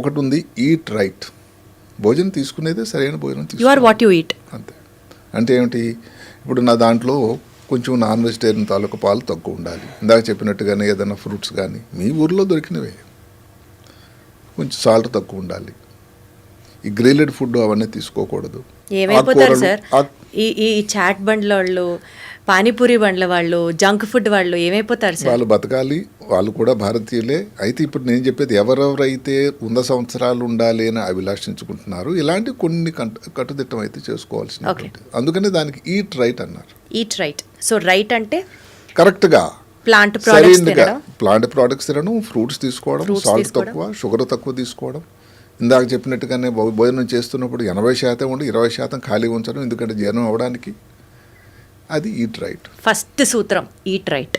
ఒకటి ఉంది, ఈట్ రైట్. భోజనం తీసుకునేదే సరైన భోజనం you are what you eat. అంతే. అంటే ఏమిటి, ఇప్పుడు నా దాంట్లో కొంచెం నాన్ వెజిటేరియన్ తాలూకు పాలు తక్కువ ఉండాలి. ఇందాక చెప్పినట్టుగానే ఏదైనా ఫ్రూట్స్ కానీ మీ ఊర్లో దొరికినవే, కొంచెం సాల్ట్ తక్కువ ఉండాలి. ఈ గ్రిల్డ్ ఫుడ్ అవన్నీ తీసుకోకూడదు. ఏమైపోతారు సార్ ఈ చాట్ బండ్ల వాళ్ళు, పానీపూరి బండ్ల వాళ్ళు, జంక్ ఫుడ్ వాళ్ళు ఏమైపోతారు సార్? వాళ్ళు బతకాలి, వాళ్ళు కూడా భారతీయులే. అయితే ఇప్పుడు నేను చెప్పేది, ఎవరెవరైతే 100 సంవత్సరాలు ఉండాలి అని అభిలాషించుకుంటున్నారు, ఇలాంటి కొన్ని కట్టుదిట్టం అయితే చేసుకోవాల్సిన. అందుకని దానికి ఈట్ రైట్ అన్నారు. Eat right. సో రైట్ అంటే కరెక్ట్గా ప్లాంట్ ప్రోడక్ట్స్ తినడం, ఫ్రూట్స్ తీసుకోవడం, సాల్ట్ తక్కువ, షుగర్ తక్కువ తీసుకోవడం. ఇందాక చెప్పినట్టుగానే భోజనం చేస్తున్నప్పుడు 80% ఉండి 20% ఖాళీ ఉంచడం, ఎందుకంటే జీర్ణం అవ్వడానికి. అది ఈట్ రైట్. ఫస్ట్ సూత్రం eat right.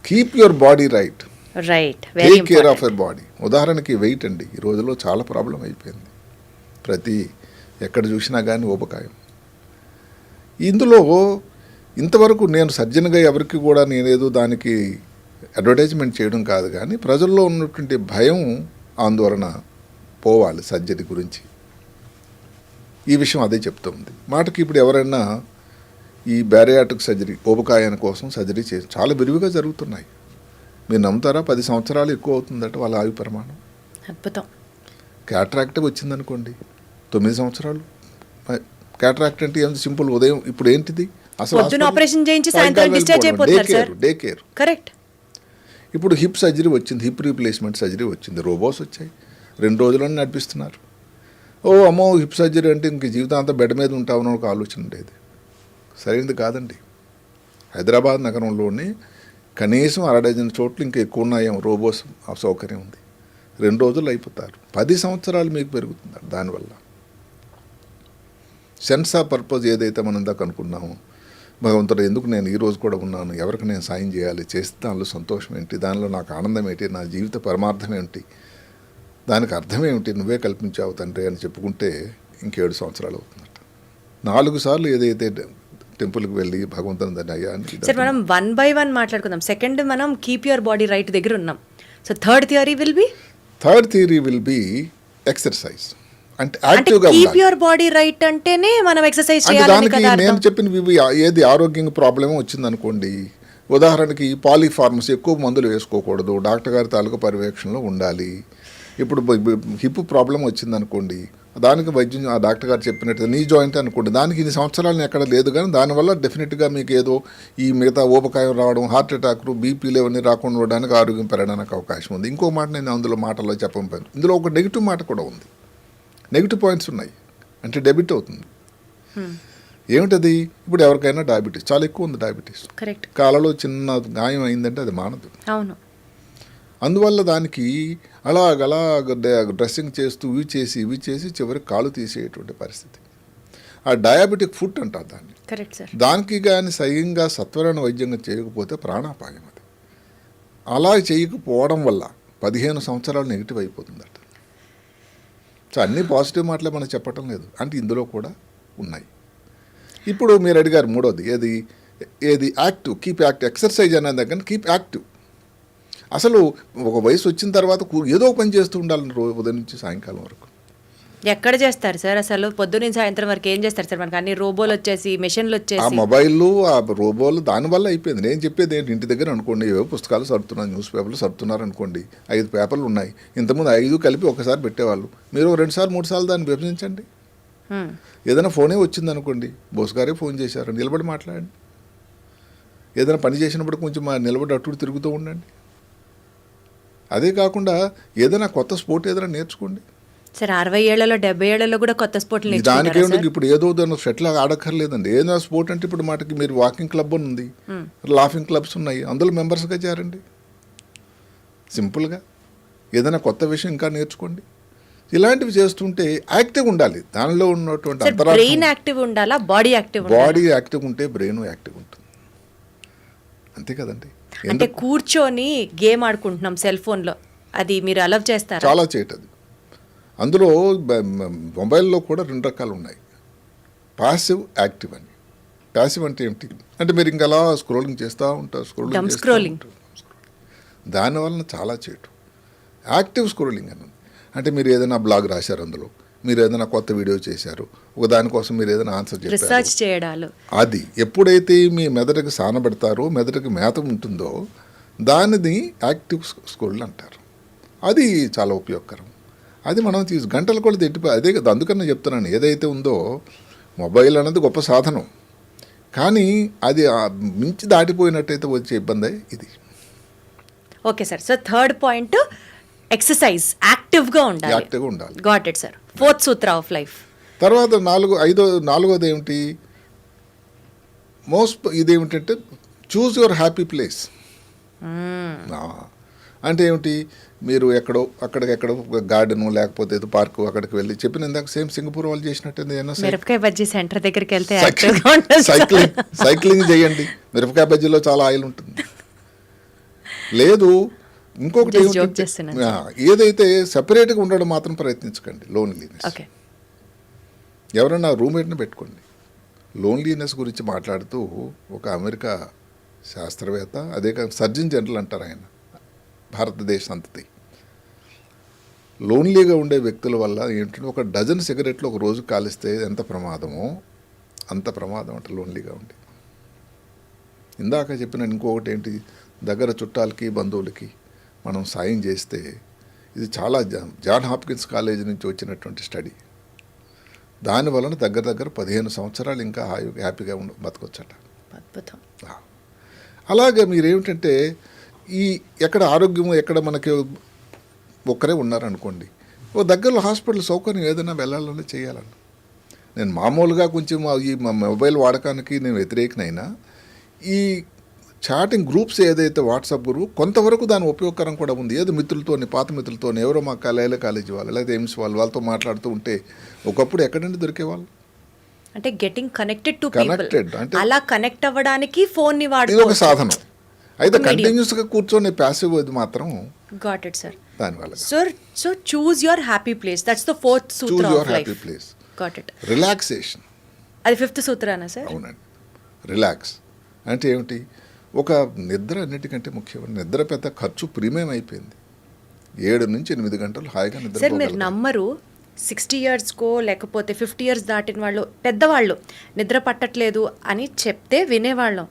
Keep your body right. Right. Take care of your body. ఉదాహరణకి వెయిట్ అండి, ఈ రోజుల్లో చాలా ప్రాబ్లం అయిపోయింది. ప్రతి ఎక్కడ చూసినా కానీ ఊబకాయం. ఇందులో ఇంతవరకు నేను సర్జన్గా ఎవరికి కూడా నేనేదో దానికి అడ్వర్టైజ్మెంట్ చేయడం కాదు, కానీ ప్రజల్లో ఉన్నటువంటి భయం, ఆందోళన పోవాలి సర్జరీ గురించి. ఈ విషయం అదే చెప్తుంది. మాటకి ఇప్పుడు ఎవరైనా ఈ బ్యారియాట్రిక్ సర్జరీ, ఊబకాయాల కోసం సర్జరీ చేసి చాలా విరివిగా జరుగుతున్నాయి. మీరు నమ్ముతారా, 10 సంవత్సరాలు ఎక్కువ అవుతుందట వాళ్ళ ఆయు ప్రమాణం. అద్భుతం. క్యాట్రాక్ట్ వచ్చిందనుకోండి 9 సంవత్సరాలు. క్యాట్రాక్ట్ అంటే ఏం సింపుల్, ఉదయం. ఇప్పుడు ఏంటిది అసలు ఆపరేషన్ చేయించి సాయంత్రం డిశ్చార్జ్ అయిపోతారు సార్. Day care. కరెక్ట్. ఇప్పుడు హిప్ సర్జరీ వచ్చింది, హిప్ రీప్లేస్మెంట్ సర్జరీ వచ్చింది, రోబోస్ వచ్చాయి, 2 రోజులని నడిపిస్తున్నారు. ఓ అమ్మో, హిప్ సర్జరీ అంటే ఇంక జీవితాంతం బెడ్ మీద ఉంటామని ఒక ఆలోచన ఉండేది. సరైనది కాదండి. హైదరాబాద్ నగరంలోనే కనీసం 60 చోట్ల ఇంకా ఎక్కువ ఉన్నాయేమో రోబోస్ సౌకర్యం ఉంది. 2 రోజులు అయిపోతారు. 10 సంవత్సరాలు మీకు పెరుగుతున్నారు దానివల్ల. సెన్స్ ఆఫ్ పర్పస్ ఏదైతే మనం ఇందాక అనుకున్నామో, భగవంతుడు ఎందుకు నేను ఈ రోజు కూడా ఉన్నాను, ఎవరికి నేను సాయం చేయాలి, చేస్తే దానిలో సంతోషం ఏంటి, దానిలో నాకు ఆనందం ఏంటి, నా జీవిత పరమార్థం ఏంటి, దానికి అర్థం ఏమిటి, నువ్వే కల్పించావు తండ్రి అని చెప్పుకుంటే ఇంక 7 సంవత్సరాలు అవుతుందట. 4 సార్లు ఏదైతే టెంపుల్కి వెళ్ళి భగవంతుని అయ్యా అని. సార్ మనం 1 by 1 మాట్లాడుకుందాం. సెకండ్ మనం కీప్ యువర్ బాడీ రైట్ దగ్గర ఉన్నాం. So third theory will be exercise. అంటే యాక్టివ్గా కీప్ యువర్ బాడీ రైట్ అంటేనే మనం ఎక్సర్సైజ్ చేయాలి. దానికి నేను చెప్పిన ఏది ఆరోగ్యం ప్రాబ్లం వచ్చిందనుకోండి, ఉదాహరణకి పాలీఫార్మసీ, ఎక్కువ మందులు వేసుకోకూడదు, డాక్టర్ గారి తాలూకా పర్యవేక్షణలో ఉండాలి. ఇప్పుడు హిప్ ప్రాబ్లం వచ్చిందనుకోండి, దానికి వైద్యం ఆ డాక్టర్ గారు చెప్పినట్టు నీ జాయింట్ అనుకోండి, దానికి ఇన్ని సంవత్సరాలు ఎక్కడ లేదు, కానీ దానివల్ల డెఫినెట్గా మీకు ఏదో ఈ మిగతా ఊబకాయం రావడం, హార్ట్ అటాక్లు, బీపీలు ఇవన్నీ రాకుండా ఉండడానికి, ఆరోగ్యం పెరగడానికి అవకాశం ఉంది. ఇంకో మాట నేను అందులో మాటల్లో చెప్పకపోయాను. ఇందులో ఒక నెగిటివ్ మాట కూడా ఉంది. నెగిటివ్ పాయింట్స్ ఉన్నాయి. అంటే డెబిట్ అవుతుంది. ఏమిటది, ఇప్పుడు ఎవరికైనా డయాబెటీస్ చాలా ఎక్కువ ఉంది. డయాబెటీస్ కాళ్ళలో చిన్న గాయం అయిందంటే అది మానదు. అవును. అందువల్ల దానికి అలాగ డ్రెస్సింగ్ చేస్తూ ఇవి చేసి చివరికి కాలు తీసేటువంటి పరిస్థితి. ఆ డయాబెటిక్ ఫుట్ అంటారు దాన్ని. దానికి కానీ సరిగ్గా సత్వరణ వైద్యంగా చేయకపోతే ప్రాణాపాయం. అది అలా చేయకపోవడం వల్ల 15 సంవత్సరాలు నెగిటివ్ అయిపోతుందట. సో అన్నీ పాజిటివ్ మాటలే మనం చెప్పటం లేదు, అంటే ఇందులో కూడా ఉన్నాయి. ఇప్పుడు మీరు అడిగారు మూడోది ఏది యాక్టివ్, కీప్ యాక్టివ్. ఎక్సర్సైజ్ అనేది దగ్గర కీప్ యాక్టివ్. అసలు ఒక వయసు వచ్చిన తర్వాత ఏదో పని చేస్తూ ఉండాలని ఉదయం నుంచి సాయంకాలం వరకు. ఎక్కడ చేస్తారు సార్ అసలు? పొద్దున్న సాయంత్రం వరకు ఏం చేస్తారు సార్? మనకి అన్ని రోబోలు వచ్చేసి, మెషిన్లు వచ్చేసి, ఆ మొబైల్లు, ఆ రోబోలు, దానివల్ల అయిపోయింది. నేను చెప్పేది ఏంటి, ఇంటి దగ్గర అనుకోండి, ఏవో పుస్తకాలు సర్దుతున్నారు, న్యూస్ పేపర్లు సర్దుతున్నారు అనుకోండి, 5 పేపర్లు ఉన్నాయి. ఇంతకుముందు 5 కలిపి ఒకసారి పెట్టేవాళ్ళు. మీరు 2 సార్లు 3 సార్లు దాన్ని విభజించండి. ఏదైనా ఫోనే వచ్చింది అనుకోండి, బోస్ గారే ఫోన్ చేశారు, నిలబడి మాట్లాడండి. ఏదైనా పని చేసినప్పుడు కొంచెం నిలబడి అటు తిరుగుతూ ఉండండి. అదే కాకుండా ఏదైనా కొత్త స్పోర్ట్ ఏదైనా నేర్చుకోండి. సరే 60 ఏళ్లలో 70 ఏళ్లలో కూడా కొత్త స్పోర్ట్లు దానికి నేర్చుకుంటారా ఏమిటి సార్? ఇప్పుడు ఏదో దాని షటిల్ ఆడక్కర్లేదండి. ఏదైనా స్పోర్ట్ అంటే ఇప్పుడు మాటకి మీరు వాకింగ్ క్లబ్ అని ఉంది, లాఫింగ్ క్లబ్స్ ఉన్నాయి, అందులో మెంబర్స్గా చేరండి. సింపుల్గా ఏదైనా కొత్త విషయం ఇంకా నేర్చుకోండి. ఇలాంటివి చేస్తుంటే యాక్టివ్ ఉండాలి. దానిలో ఉన్నటువంటి సార్ అంతరార్థం బ్రెయిన్ యాక్టివ్ ఉండాలా, బాడీ యాక్టివ్ బాడీ యాక్టివ్ ఉంటే బ్రెయిన్ యాక్టివ్ ఉంటుంది. అంతే కదండి. అంటే కూర్చొని గేమ్ ఆడుకుంటున్నాం సెల్ ఫోన్లో, అది మీరు అలవ్ చేస్తారా? చాలా చేయటది. అందులో మొబైల్లో కూడా 2 రకాలు ఉన్నాయి, పాసివ్, యాక్టివ్ అని. పాసివ్ అంటే ఏమిటి అంటే మీరు ఇంకా అలా స్క్రోలింగ్ చేస్తూ ఉంటారు, Dumb scrolling. దానివలన చాలా చేయటం. యాక్టివ్ స్క్రోలింగ్ అని అంటే మీరు ఏదైనా బ్లాగ్ రాశారు, అందులో మీరు ఏదైనా కొత్త వీడియో చేశారు, ఒక దానికోసం మీరు ఏదైనా ఆన్సర్ రీసెర్చ్ చెప్పారు, చేయడాలు. అది ఎప్పుడైతే మీ మెదడుకి సానబెడతారో, మెదడుకి మేత ఉంటుందో దానిని యాక్టివ్ స్క్రోల్ అంటారు. అది చాలా ఉపయోగకరం. అది మనం గంటల కూడా తిట్టిపోయి అదే కదా. అందుకని చెప్తున్నాను, ఏదైతే ఉందో మొబైల్ అనేది గొప్ప సాధనం, కానీ అది మించి దాటిపోయినట్టయితే వచ్చే ఇబ్బంది ఇది. Okay sir. So third point exercise, యాక్టివ్గా ఉండాలి. యాక్టివ్గా ఉండాలి. Got it sir. ఫోర్త్ సూత్ర ఆఫ్ లైఫ్. తర్వాత నాలుగోది ఏమిటి, ఇదేమిటంటే చూస్ యువర్ హ్యాపీ ప్లేస్. అంటే ఏమిటి, మీరు అక్కడికెక్కడో గార్డెను లేకపోతే ఏదో పార్కు అక్కడికి వెళ్ళి చెప్పిన ఇందాక సేమ్ సింగపూర్ వాళ్ళు చేసినట్టు మిరపకాయ బజ్జీ సెంటర్ దగ్గరికి వెళ్తే సైక్లింగ్ చేయండి. మిరపకాయ బజ్జీలో చాలా ఆయిల్ ఉంటుంది. లేదు ఇంకొకటి ఏదైతే సెపరేట్గా ఉండడం మాత్రం ప్రయత్నించకండి. లోన్లీనెస్. ఎవరైనా రూమ్మేట్ని పెట్టుకోండి. లోన్లీనెస్ గురించి మాట్లాడుతూ ఒక అమెరికా శాస్త్రవేత్త, అదే కాదు సర్జన్ జనరల్ అంటారు ఆయన, భారతదేశ సంతతి, లోన్లీగా ఉండే వ్యక్తుల వల్ల ఏంటంటే 1 డజన్ సిగరెట్లు ఒక రోజు కాలిస్తే ఎంత ప్రమాదమో అంత ప్రమాదం అంటే లోన్లీగా ఉండి. ఇందాక చెప్పిన ఇంకొకటి ఏంటి, దగ్గర చుట్టాలకి బంధువులకి మనం సాయం చేస్తే, ఇది చాలా జాన్ హాప్కిన్స్ కాలేజీ నుంచి వచ్చినటువంటి స్టడీ. దాని వలన దగ్గర 15 సంవత్సరాలు ఇంకా హ్యాపీగా బతకొచ్చట. అద్భుతం. అలాగే మీరేమిటంటే ఎక్కడ ఆరోగ్యము, ఎక్కడ మనకి ఒక్కరే ఉన్నారనుకోండి, ఓ దగ్గరలో హాస్పిటల్ సౌకర్యం ఏదైనా వెళ్ళాలని చేయాలని. నేను మామూలుగా కొంచెం ఈ మొబైల్ వాడకానికి నేను వ్యతిరేకనైనా, ఈ చాటింగ్ గ్రూప్స్ ఏదైతే వాట్సాప్ గ్రూప్ కొంతవరకు దాని ఉపయోగకరం కూడా ఉంది. ఏదో మిత్రులతోని, పాత మిత్రులతోని, ఎవరో మా కాలేజీ వాళ్ళు లేదా ఎయిమ్స్ వాళ్ళతో మాట్లాడుతూ ఉంటే ఒకప్పుడు ఎక్కడండి దొరికేవాళ్ళు. అంటే గెటింగ్ కనెక్టెడ్ టు కనెక్టెడ్ అంటే అలా కనెక్ట్ అవ్వడానికి ఫోన్ ని ఇది ఒక సాధనం. అయితే కంటిన్యూస్గా కూర్చొని ప్యాసివ్ అది మాత్రం. Got it sir. దానివల్ల so choose your happy place, that's the fourth సూత్ర of life. Place. Got it. Relaxation, అది ఫిఫ్త్ సూత్రానా సార్? అవునండి. రిలాక్స్ అంటే ఏమిటి, ఒక నిద్ర అన్నిటికంటే ముఖ్యమైన నిద్ర పెద్ద ఖర్చు ప్రీమియం అయిపోయింది. 7 నుంచి 8 గంటలు హాయిగా నిద్ర. సార్ మీరు నమ్మరు, 60 ఇయర్స్కో లేకపోతే 50 ఇయర్స్ దాటిన వాళ్ళు, పెద్దవాళ్ళు నిద్ర పట్టట్లేదు అని చెప్తే వినేవాళ్ళం.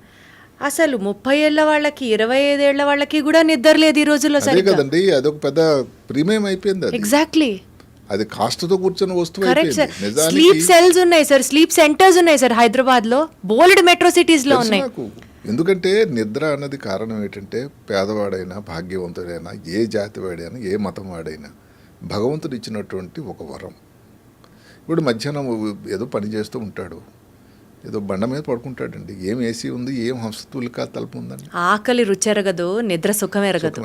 అసలు 30 ఏళ్ళ వాళ్ళకి, 25 ఏళ్ళ వాళ్ళకి కూడా నిద్ర లేదు ఈ రోజుల్లో. సరే కదండి, అదొక పెద్ద ప్రీమియం అయిపోయింది. ఎగ్జాక్ట్లీ. అది కాస్ట్తో కూర్చొని వస్తువు. Correct sir. స్లీప్ సెల్స్ ఉన్నాయి సార్, స్లీప్ సెంటర్స్ ఉన్నాయి సార్ హైదరాబాద్ లో, బోల్డ్ మెట్రో సిటీస్ లో ఉన్నాయి. ఎందుకంటే నిద్ర అన్నది కారణం ఏంటంటే, పేదవాడైనా భాగ్యవంతుడైనా, ఏ జాతి వాడైనా, ఏ మతం వాడైనా భగవంతుడు ఇచ్చినటువంటి ఒక వరం. ఇప్పుడు మధ్యాహ్నం ఏదో పని చేస్తూ ఉంటాడు, ఏదో బండ మీద పడుకుంటాడండి, ఏం ఏసీ ఉంది, ఏం హంసతులికా తలుపు ఉందండి, ఆకలి రుచెరగదు, నిద్ర సుఖమెరగదు.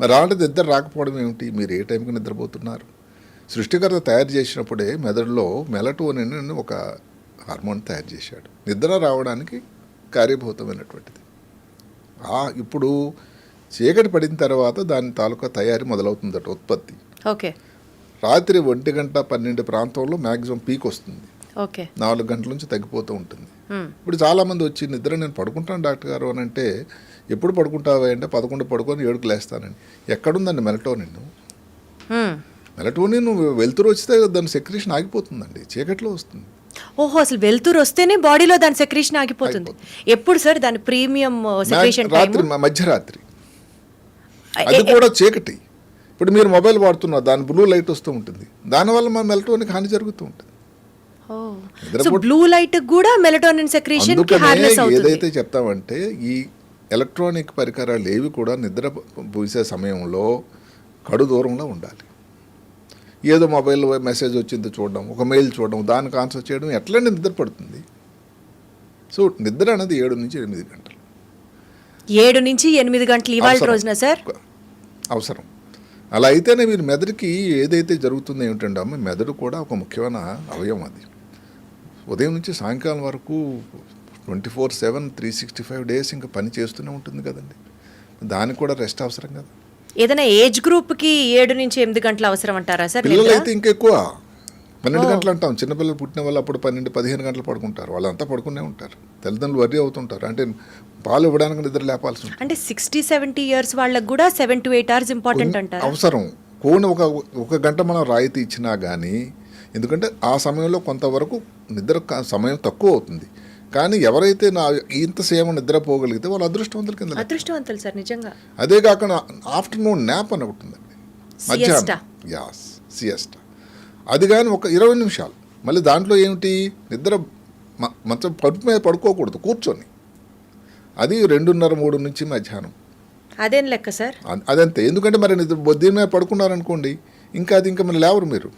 మరి అలాంటి నిద్ర రాకపోవడం ఏమిటి, మీరు ఏ టైంకి నిద్రపోతున్నారు? సృష్టికర్త తయారు చేసినప్పుడే మెదడులో మెలటోనిన్ అని ఒక హార్మోన్ తయారు చేశాడు, నిద్ర రావడానికి కార్యభూతమైనటువంటిది. ఇప్పుడు చీకటి పడిన తర్వాత దాని తాలూకా తయారీ మొదలవుతుందట, ఉత్పత్తి. ఓకే. రాత్రి 1 గంట 12 ప్రాంతంలో మ్యాక్సిమం పీక్ వస్తుంది. ఓకే. 4 గంటల నుంచి తగ్గిపోతూ ఉంటుంది. ఇప్పుడు చాలామంది వచ్చి నిద్ర నేను పడుకుంటాను డాక్టర్ గారు అని అంటే, ఎప్పుడు పడుకుంటావా అంటే 11 పడుకొని 7కి లేస్తానండి. ఎక్కడుందండి మెలటోనిన్? మెలటోనిన్ వెలుతురు వస్తే దాని సెక్రేషన్ ఆగిపోతుందండి, చీకట్లో వస్తుంది. ఓహో, అసలు వెలుతురు వస్తేనే బాడీలో దాని సెక్రేషన్ ఆగిపోతుంది. ఎప్పుడు సార్ దాని ప్రీమియం సెక్రేషన్ టైం? రాత్రి, మధ్యరాత్రి. అది కూడా చీకటి. ఇప్పుడు మీరు మొబైల్ వాడుతున్నారు, దాని బ్లూ లైట్ వస్తూ ఉంటుంది, దానివల్ల మన మెలటోనిన్ హాని జరుగుతూ ఉంటుంది. బ్లూ లైట్ కూడా మెలటోనిన్ సెక్రేషన్ కి హార్నెస్ అవుతుంది. ఏదైతే చెప్తామంటే, ఈ ఎలక్ట్రానిక్ పరికరాలు ఏవి కూడా నిద్ర పూసే సమయంలో కడు దూరంలో ఉండాలి. ఏదో మొబైల్లో మెసేజ్ వచ్చిందో చూడడం, ఒక మెయిల్ చూడడం, దానికి ఆన్సర్ చేయడం, ఎట్లనే నిద్ర పడుతుంది. సో నిద్ర అనేది 7 నుంచి 8 గంటలు 7 నుంచి 8 గంటలు ఇవాళ అవసరం. రోజున సార్ అవసరం. అలా అయితేనే మీరు మెదడుకి ఏదైతే జరుగుతుందో ఏమిటంటే అమ్మ, మెదడు కూడా ఒక ముఖ్యమైన అవయవం. అది ఉదయం నుంచి సాయంకాలం వరకు 24/7 365 డేస్ ఇంకా పని చేస్తూనే ఉంటుంది కదండి. దానికి కూడా రెస్ట్ అవసరం కదా. ఏదైనా ఏజ్ గ్రూప్కి 7 నుంచి 8 గంటలు అవసరం అంటారా సార్? పిల్లలు నిద్ర? అయితే ఇంకెక్కువ 12 గంటలు అంటాం. చిన్నపిల్లలు పుట్టిన వాళ్ళు అప్పుడు 12-15 గంటలు పడుకుంటారు. వాళ్ళంతా పడుకునే ఉంటారు. తల్లిదండ్రులు వర్రీ అవుతుంటారు. అంటే పాలు ఇవ్వడానికి నిద్ర లేపాల్సి ఉంటుంది. అంటే 60-70 ఇయర్స్ వాళ్ళకి కూడా 7 to 8 hours ఇంపార్టెంట్ అంటారు. అవసరం. ఒక గంట మనం రాయితీ ఇచ్చినా కానీ, ఎందుకంటే ఆ సమయంలో కొంతవరకు నిద్ర సమయం తక్కువ అవుతుంది. కానీ ఎవరైతే ఇంతసేపు నిద్రపోగలిగితే వాళ్ళు అదృష్టవంతుల కింద లెక్క. అదృష్టవంతులు సార్ నిజంగా. అదే కాకుండా ఆఫ్టర్నూన్ న్యాప్ అని ఒకటి ఉందండి, Siesta. మధ్యాహ్నం. సియస్టా. అది కానీ ఒక 20 నిమిషాలు. మళ్ళీ దాంట్లో ఏమిటి, నిద్ర మంచం పడుపు మీద పడుకోకూడదు, కూర్చొని. అది 2:30-3 నుంచి మధ్యాహ్నం. అదేం లెక్క సార్? అదంతే. ఎందుకంటే మరి దీని మీద పడుకున్నారనుకోండి, ఇంకా మరి లేవరు మీరు.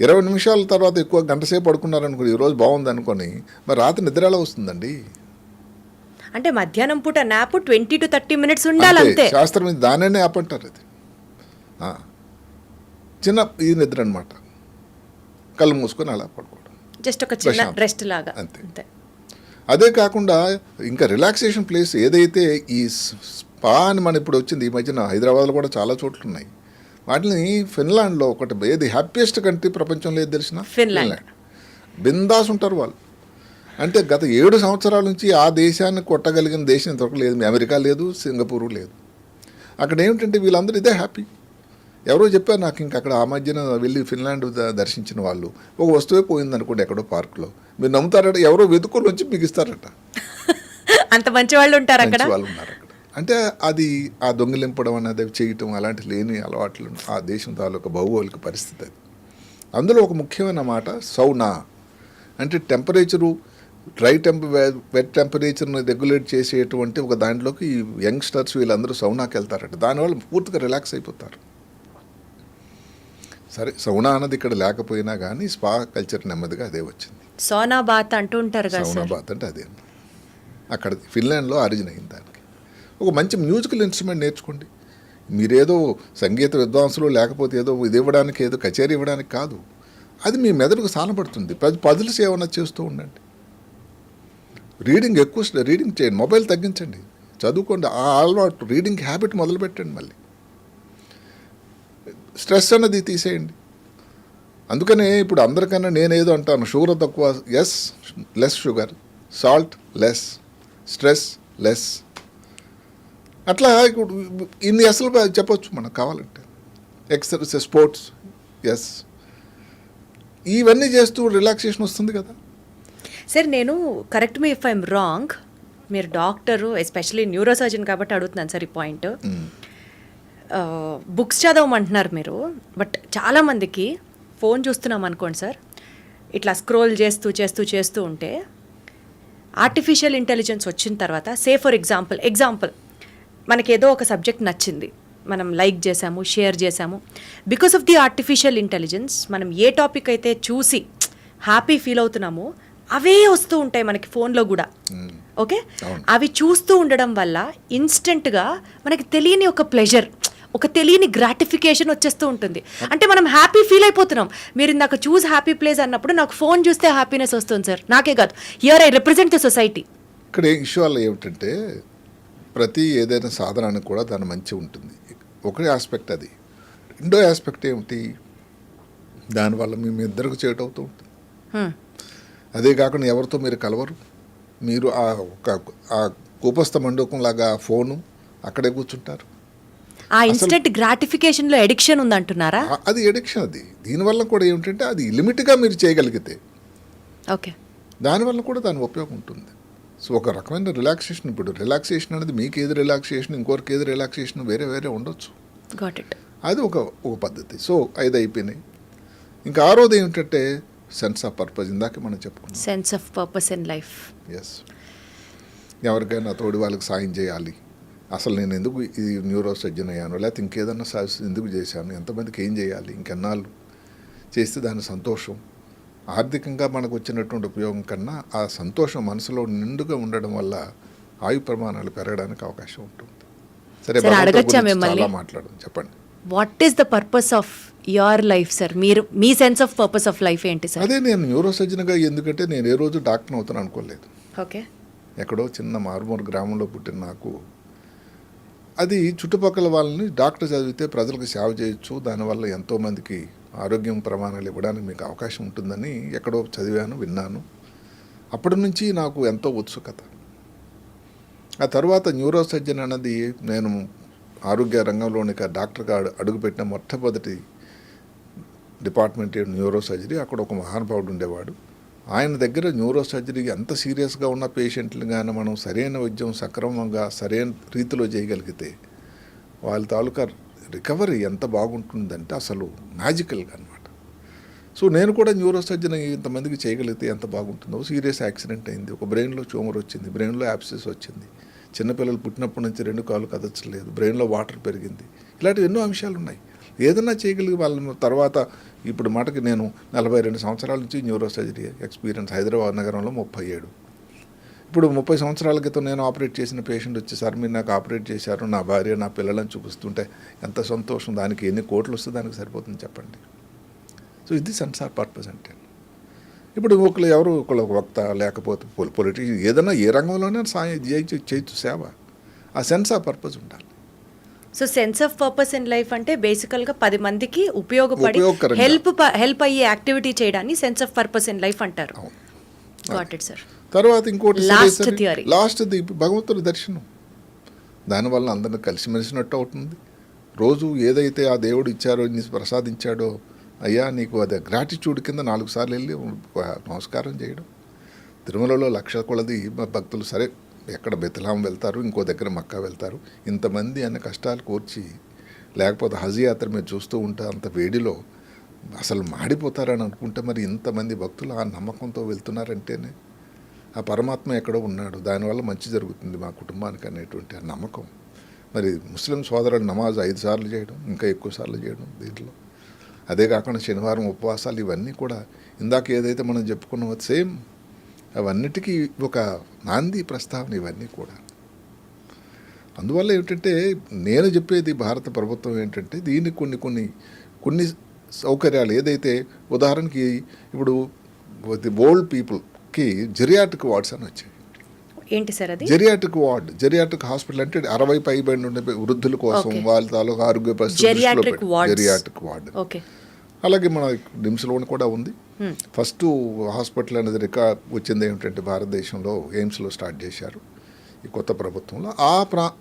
20 నిమిషాల తర్వాత ఎక్కువ గంట సేపు పడుకున్నారనుకోండి, ఈరోజు బాగుంది అనుకొని, మరి రాత్రి నిద్ర ఎలా వస్తుందండి? అంటే మధ్యాహ్నం పూట నాప్ 20 to 30 minutes ఉండాలి అంతే. శాస్త్రం మీద దానినే ఆపంటారు. అది చిన్న ఈ నిద్ర అనమాట. కళ్ళు మూసుకొని అలా పడుకోవడం, జస్ట్ ఒక చిన్న ప్రశాంతం. రెస్ట్ లాగా అంతే. అంతే. అదే కాకుండా ఇంకా రిలాక్సేషన్ ప్లేస్ ఏదైతే ఈ స్పా అని మన ఇప్పుడు వచ్చింది ఈ మధ్యన, హైదరాబాద్లో కూడా చాలా చోట్ల ఉన్నాయి. వాటిని ఫిన్లాండ్లో ఒకటి, ఏది హ్యాపీయెస్ట్ కంట్రీ ప్రపంచంలో ఏది తెలిసిన? ఫిన్లాండ్. బిందాస్ ఉంటారు వాళ్ళు. అంటే గత 7 సంవత్సరాల నుంచి ఆ దేశాన్ని కొట్టగలిగిన దేశం ఇంతవరకు లేదు. అమెరికా లేదు, సింగపూరు లేదు. అక్కడ ఏమిటంటే వీళ్ళందరూ ఇదే హ్యాపీ. ఎవరో చెప్పారు నాకు, ఇంక అక్కడ ఆ మధ్యన వెళ్ళి ఫిన్లాండ్ దర్శించిన వాళ్ళు, ఒక వస్తువే పోయిందనుకోండి ఎక్కడో పార్క్లో, మీరు నమ్ముతారట, ఎవరో వెతుకొని వచ్చి మీకు ఇస్తారట. అంత మంచి వాళ్ళు ఉంటారు అక్కడ. మంచి వాళ్ళు ఉన్నారు అక్కడ. అంటే అది ఆ దొంగిలింపడం అనేది చేయటం అలాంటి లేని అలవాట్లు ఆ దేశం తాలూకా భౌగోళిక పరిస్థితి. అది అందులో ఒక ముఖ్యమైన మాట సౌనా. అంటే టెంపరేచరు, వెట్ టెంపరేచర్ని రెగ్యులేట్ చేసేటువంటి ఒక దాంట్లోకి ఈ యంగ్స్టర్స్ వీళ్ళందరూ సౌనాకి వెళ్తారట. దానివల్ల పూర్తిగా రిలాక్స్ అయిపోతారు. సరే, సౌనా అన్నది ఇక్కడ లేకపోయినా కానీ స్పా కల్చర్ నెమ్మదిగా అదే వచ్చింది. సోనా బాత్ అంటూ ఉంటారు కదా సౌనా సార్. బాత్ అంటే అదే అక్కడ ఫిన్లాండ్లో ఆరిజిన్ అయింది. దానికి ఒక మంచి మ్యూజికల్ ఇన్స్ట్రుమెంట్ నేర్చుకోండి. మీరేదో సంగీత విద్వాంసులు లేకపోతే ఏదో ఇది ఇవ్వడానికి, ఏదో కచేరీ ఇవ్వడానికి కాదు. అది మీ మెదడుకు సానపడుతుంది. పజిల్స్ ఏమన్నా చేస్తూ ఉండండి. ఎక్కువ రీడింగ్ చేయండి. మొబైల్ తగ్గించండి, చదువుకోండి. ఆ అలవాటు రీడింగ్ హ్యాబిట్ మొదలు పెట్టండి. మళ్ళీ స్ట్రెస్ అన్నది తీసేయండి. అందుకనే ఇప్పుడు అందరికన్నా నేనేదో అంటాను, షుగర్ తక్కువ, yes, less sugar, salt less, stress less. అట్లా ఇప్పుడు ఇన్ని అసలు చెప్పొచ్చు మనకు కావాలంటే. ఎక్సర్సైజ్, స్పోర్ట్స్, ఎస్, ఇవన్నీ చేస్తూ రిలాక్సేషన్ వస్తుంది కదా. సార్ నేను correct me if I'm wrong, మీరు డాక్టరు, ఎస్పెషలీ న్యూరో సర్జన్ కాబట్టి అడుగుతున్నాను సార్ ఈ పాయింట్. బుక్స్ చదవమంటున్నారు మీరు, బట్ చాలామందికి ఫోన్ చూస్తున్నాం అనుకోండి సార్, ఇట్లా స్క్రోల్ చేస్తూ ఉంటే ఆర్టిఫిషియల్ ఇంటెలిజెన్స్ వచ్చిన తర్వాత, సే ఫర్ ఎగ్జాంపుల్ మనకి ఏదో ఒక సబ్జెక్ట్ నచ్చింది, మనం లైక్ చేసాము, షేర్ చేసాము. Because of the artificial intelligence మనం ఏ టాపిక్ అయితే చూసి హ్యాపీ ఫీల్ అవుతున్నామో అవే వస్తూ ఉంటాయి మనకి ఫోన్లో కూడా. ఓకే, అవి చూస్తూ ఉండడం వల్ల ఇన్స్టెంట్గా మనకి తెలియని ఒక ప్లెజర్, ఒక తెలియని గ్రాటిఫికేషన్ వచ్చేస్తూ ఉంటుంది. అంటే మనం హ్యాపీ ఫీల్ అయిపోతున్నాం. మీరు ఇందాక చూస్ హ్యాపీ ప్లేస్ అన్నప్పుడు నాకు ఫోన్ చూస్తే హ్యాపీనెస్ వస్తుంది సార్. నాకే కాదు, here I represent the society. ఇక్కడ ఇష్యూ వల్ల ఏమిటంటే, ప్రతి ఏదైనా సాధనానికి కూడా దాని మంచి ఉంటుంది. ఒకటి ఆస్పెక్ట్ అది. రెండో ఆస్పెక్ట్ ఏమిటి, దానివల్ల మీ ఇద్దరికి చేటు అవుతూ ఉంటుంది. అదే కాకుండా ఎవరితో మీరు కలవరు. మీరు ఆ కూపస్థ మండూకం లాగా ఫోను అక్కడే కూర్చుంటారు. ఆ ఇన్స్టెంట్ గ్రాటిఫికేషన్లో ఎడిక్షన్ ఉందంటున్నారా? అది ఎడిక్షన్. అది దీనివల్ల కూడా ఏమిటంటే, అది లిమిట్గా మీరు చేయగలిగితే ఓకే, దానివల్ల కూడా దాని ఉపయోగం ఉంటుంది. సో ఒక రకమైన రిలాక్సేషన్. ఇప్పుడు రిలాక్సేషన్ అనేది మీకు ఏది రిలాక్సేషన్, ఇంకొకరికి ఏది రిలాక్సేషన్ వేరే ఉండొచ్చు. Got it. అది ఒక పద్ధతి. సో 5 అయిపోయినాయి. ఇంకా 6వది ఏమిటంటే సెన్స్ ఆఫ్ పర్పస్. ఇందాక మనం చెప్పుకున్నాం, sense of purpose in life. Yes, ఎవరికైనా తోడి వాళ్ళకి సాయం చేయాలి. అసలు నేను ఎందుకు ఈ న్యూరో సర్జన్ అయ్యాను, లేకపోతే ఇంకేదన్నా ఎందుకు చేశాను, ఎంతమందికి ఏం చేయాలి, ఇంకెన్నాళ్ళు, చేస్తే దాని సంతోషం ఆర్థికంగా మనకు వచ్చినటువంటి ఉపయోగం కన్నా ఆ సంతోషం మనసులో నిండుగా ఉండడం వల్ల ఆయు ప్రమాణాలు పెరగడానికి అవకాశం ఉంటుంది. సరే, Sir, భగవంతుడి అడగచ్చా గురించి మిమ్మల్ని? చాలా మాట్లాడడం, చెప్పండి. What is the purpose of your life sir? మీరు మీ sense of purpose of life ఏంటి సార్? అదే నేను న్యూరో సర్జన్గా, ఎందుకంటే నేను ఏ రోజు డాక్టర్ అవుతాను అనుకోలేదు. ఓకే. ఎక్కడో చిన్న మారుమూల గ్రామంలో పుట్టిన నాకు అది చుట్టుపక్కల వాళ్ళని డాక్టర్ చదివితే ప్రజలకు సేవ చేయొచ్చు, దానివల్ల ఎంతోమందికి ఆరోగ్యం ప్రమాణాలు ఇవ్వడానికి మీకు అవకాశం ఉంటుందని ఎక్కడో చదివాను, విన్నాను. అప్పటి నుంచి నాకు ఎంతో ఉత్సుకత. ఆ తర్వాత న్యూరో సర్జన్ అన్నది నేను ఆరోగ్య రంగంలోనికి డాక్టర్గా అడుగుపెట్టిన మొట్టమొదటి డిపార్ట్మెంట్ న్యూరో సర్జరీ. అక్కడ ఒక మహానుభావుడు ఉండేవాడు. ఆయన దగ్గర న్యూరో సర్జరీ ఎంత సీరియస్గా ఉన్న పేషెంట్లు కానీ మనం సరైన వైద్యం సక్రమంగా సరైన రీతిలో చేయగలిగితే వాళ్ళ తాలూకా రికవరీ ఎంత బాగుంటుందంటే అసలు మ్యాజికల్గా అనమాట. సో నేను కూడా న్యూరో సర్జన్ ఇంతమందికి చేయగలిగితే ఎంత బాగుంటుందో. సీరియస్ యాక్సిడెంట్ అయింది, ఒక బ్రెయిన్లో ట్యూమర్ వచ్చింది, బ్రెయిన్లో యాప్సిస్ వచ్చింది, చిన్నపిల్లలు పుట్టినప్పటి నుంచి 2 కాళ్ళు కదచ్చలేదు, బ్రెయిన్లో వాటర్ పెరిగింది, ఇలాంటివి ఎన్నో అంశాలు ఉన్నాయి. ఏదన్నా చేయగలిగి వాళ్ళ తర్వాత ఇప్పుడు మటుకు నేను 42 సంవత్సరాల నుంచి న్యూరో సర్జరీ ఎక్స్పీరియన్స్, హైదరాబాద్ నగరంలో 37. ఇప్పుడు 30 సంవత్సరాల క్రితం నేను ఆపరేట్ చేసిన పేషెంట్ వచ్చి, సార్ మీరు నాకు ఆపరేట్ చేశారు, నా భార్య నా పిల్లలను చూపిస్తుంటే ఎంత సంతోషం, దానికి ఎన్ని కోట్లు వస్తే దానికి సరిపోతుంది చెప్పండి. సో ఇది సెన్సార్ పర్పస్ అంటే. ఇప్పుడు ఒకళ్ళు వక్త లేకపోతే పొలిటీషియన్ ఏదైనా ఏ రంగంలోనే సాయం చేయొచ్చు, సేవ. ఆ సెన్సార్ పర్పస్ ఉండాలి. So sense of purpose in life అంటే బేసికల్గా 10 మందికి ఉపయోగపడి ఉపయోగకరంగా. హెల్ప్ అయ్యే యాక్టివిటీ చేయడాన్ని sense of purpose in life అంటారు. Got it sir. తర్వాత ఇంకోటి Last theory. లాస్ట్ది భగవంతుడి దర్శనం. దానివల్ల అందరిని కలిసిమెలిసినట్టు అవుతుంది. రోజు ఏదైతే ఆ దేవుడు ఇచ్చారో, ప్రసాదించాడో, అయ్యా నీకు అది గ్రాటిట్యూడ్ కింద 4 సార్లు వెళ్ళి నమస్కారం చేయడం. తిరుమలలో 1,00,000 కొలది భక్తులు, సరే ఎక్కడ బెత్లెహేం వెళ్తారు, ఇంకో దగ్గర మక్కా వెళ్తారు, ఇంతమంది అనే కష్టాలు కోర్చి, లేకపోతే హజ్ యాత్ర మీరు చూస్తూ ఉంటే అంత వేడిలో అసలు మాడిపోతారని అనుకుంటే మరి ఇంతమంది భక్తులు ఆ నమ్మకంతో వెళ్తున్నారంటేనే ఆ పరమాత్మ ఎక్కడో ఉన్నాడు, దానివల్ల మంచి జరుగుతుంది మా కుటుంబానికి అనేటువంటి ఆ నమ్మకం. మరి ముస్లిం సోదరుడు నమాజ్ 5 సార్లు చేయడం, ఇంకా ఎక్కువ సార్లు చేయడం దీంట్లో. అదే కాకుండా శనివారం ఉపవాసాలు, ఇవన్నీ కూడా ఇందాక ఏదైతే మనం చెప్పుకున్నామో సేమ్ అవన్నిటికీ ఒక నాంది ప్రస్తావన ఇవన్నీ కూడా. అందువల్ల ఏమిటంటే నేను చెప్పేది భారత ప్రభుత్వం ఏంటంటే దీన్ని కొన్ని సౌకర్యాలు ఏదైతే, ఉదాహరణకి ఇప్పుడు ఓల్డ్ పీపుల్కి జెరియాట్రిక్ వార్డ్స్ అని వచ్చాయి. ఏంటి సార్ అది? జెరియాట్రిక్ హాస్పిటల్ అంటే 60 పైబడి ఉండే వృద్ధుల కోసం వాళ్ళ తాలూకా ఆరోగ్య పరిస్థితి జెరియాట్రిక్ వార్డ్. ఓకే. అలాగే మన నిమ్స్లోని కూడా ఉంది. ఫస్ట్ హాస్పిటల్ అనేది రికార్డ్ వచ్చింది ఏమిటంటే భారతదేశంలో ఎయిమ్స్లో స్టార్ట్ చేశారు ఈ కొత్త ప్రభుత్వంలో.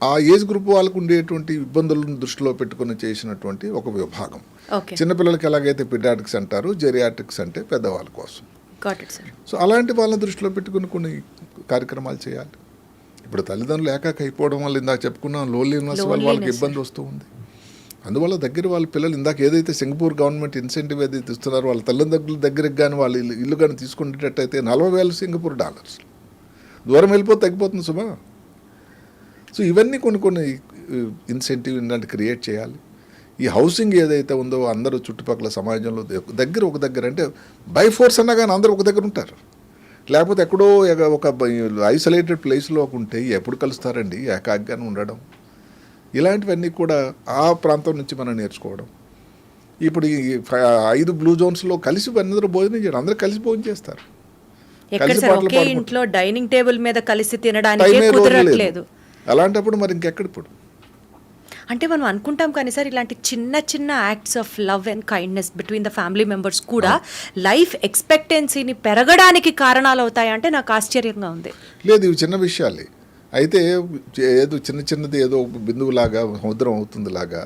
ఆ ఏజ్ గ్రూప్ వాళ్ళకు ఉండేటువంటి ఇబ్బందులను దృష్టిలో పెట్టుకుని చేసినటువంటి ఒక విభాగం. చిన్నపిల్లలకి ఎలాగైతే పిడియాట్రిక్స్ అంటారు, జెరియాట్రిక్స్ అంటే పెద్దవాళ్ళ కోసం. సో అలాంటి వాళ్ళని దృష్టిలో పెట్టుకుని కొన్ని కార్యక్రమాలు చేయాలి. ఇప్పుడు తల్లిదండ్రులు ఏకాకి అయిపోవడం వల్ల ఇందాక చెప్పుకున్నాం లోన్లీనెస్ వల్ల వాళ్ళకి ఇబ్బంది వస్తూ ఉంది. అందువల్ల దగ్గర వాళ్ళ పిల్లలు ఇందాక ఏదైతే సింగపూర్ గవర్నమెంట్ ఇన్సెంటివ్ ఏదైతే ఇస్తున్నారో వాళ్ళ తల్లిదండ్రుల దగ్గరికి కానీ వాళ్ళ ఇల్లు కానీ తీసుకునేటట్టయితే 40,000 సింగపూర్ డాలర్స్. దూరం వెళ్ళిపోతే తగ్గిపోతుంది సుమా. సో ఇవన్నీ కొన్ని ఇన్సెంటివ్ ఇలాంటి క్రియేట్ చేయాలి. ఈ హౌసింగ్ ఏదైతే ఉందో అందరూ చుట్టుపక్కల సమాజంలో ఒక దగ్గర అంటే బై ఫోర్స్ అన్నా కానీ అందరూ ఒక దగ్గర ఉంటారు. లేకపోతే ఎక్కడో ఒక ఐసోలేటెడ్ ప్లేస్లో ఉంటే ఎప్పుడు కలుస్తారండి, ఏకాగ్గానే ఉండడం. ఇలాంటివన్నీ కూడా ఆ ప్రాంతం నుంచి మనం నేర్చుకోవడం. ఇప్పుడు ఈ 5 బ్లూ జోన్స్లో కలిసి అందరూ భోజనం చేయడం, అందరూ కలిసి భోజనం చేస్తారు. ఒకే ఇంట్లో డైనింగ్ టేబుల్ మీద కలిసి తినడానికి కుదరట్లేదు. అలాంటప్పుడు మరి ఇంకెక్కడ ఇప్పుడు అంటే మనం అనుకుంటాం కానీ సార్ ఇలాంటి చిన్న చిన్న acts of love and kindness between the family members కూడా లైఫ్ ఎక్స్పెక్టెన్సీని పెరగడానికి కారణాలు అవుతాయంటే నాకు ఆశ్చర్యంగా ఉంది. లేదు, ఇవి చిన్న విషయాలే. అయితే ఏదో చిన్నది ఏదో బిందువులాగా సముద్రం అవుతుంది లాగా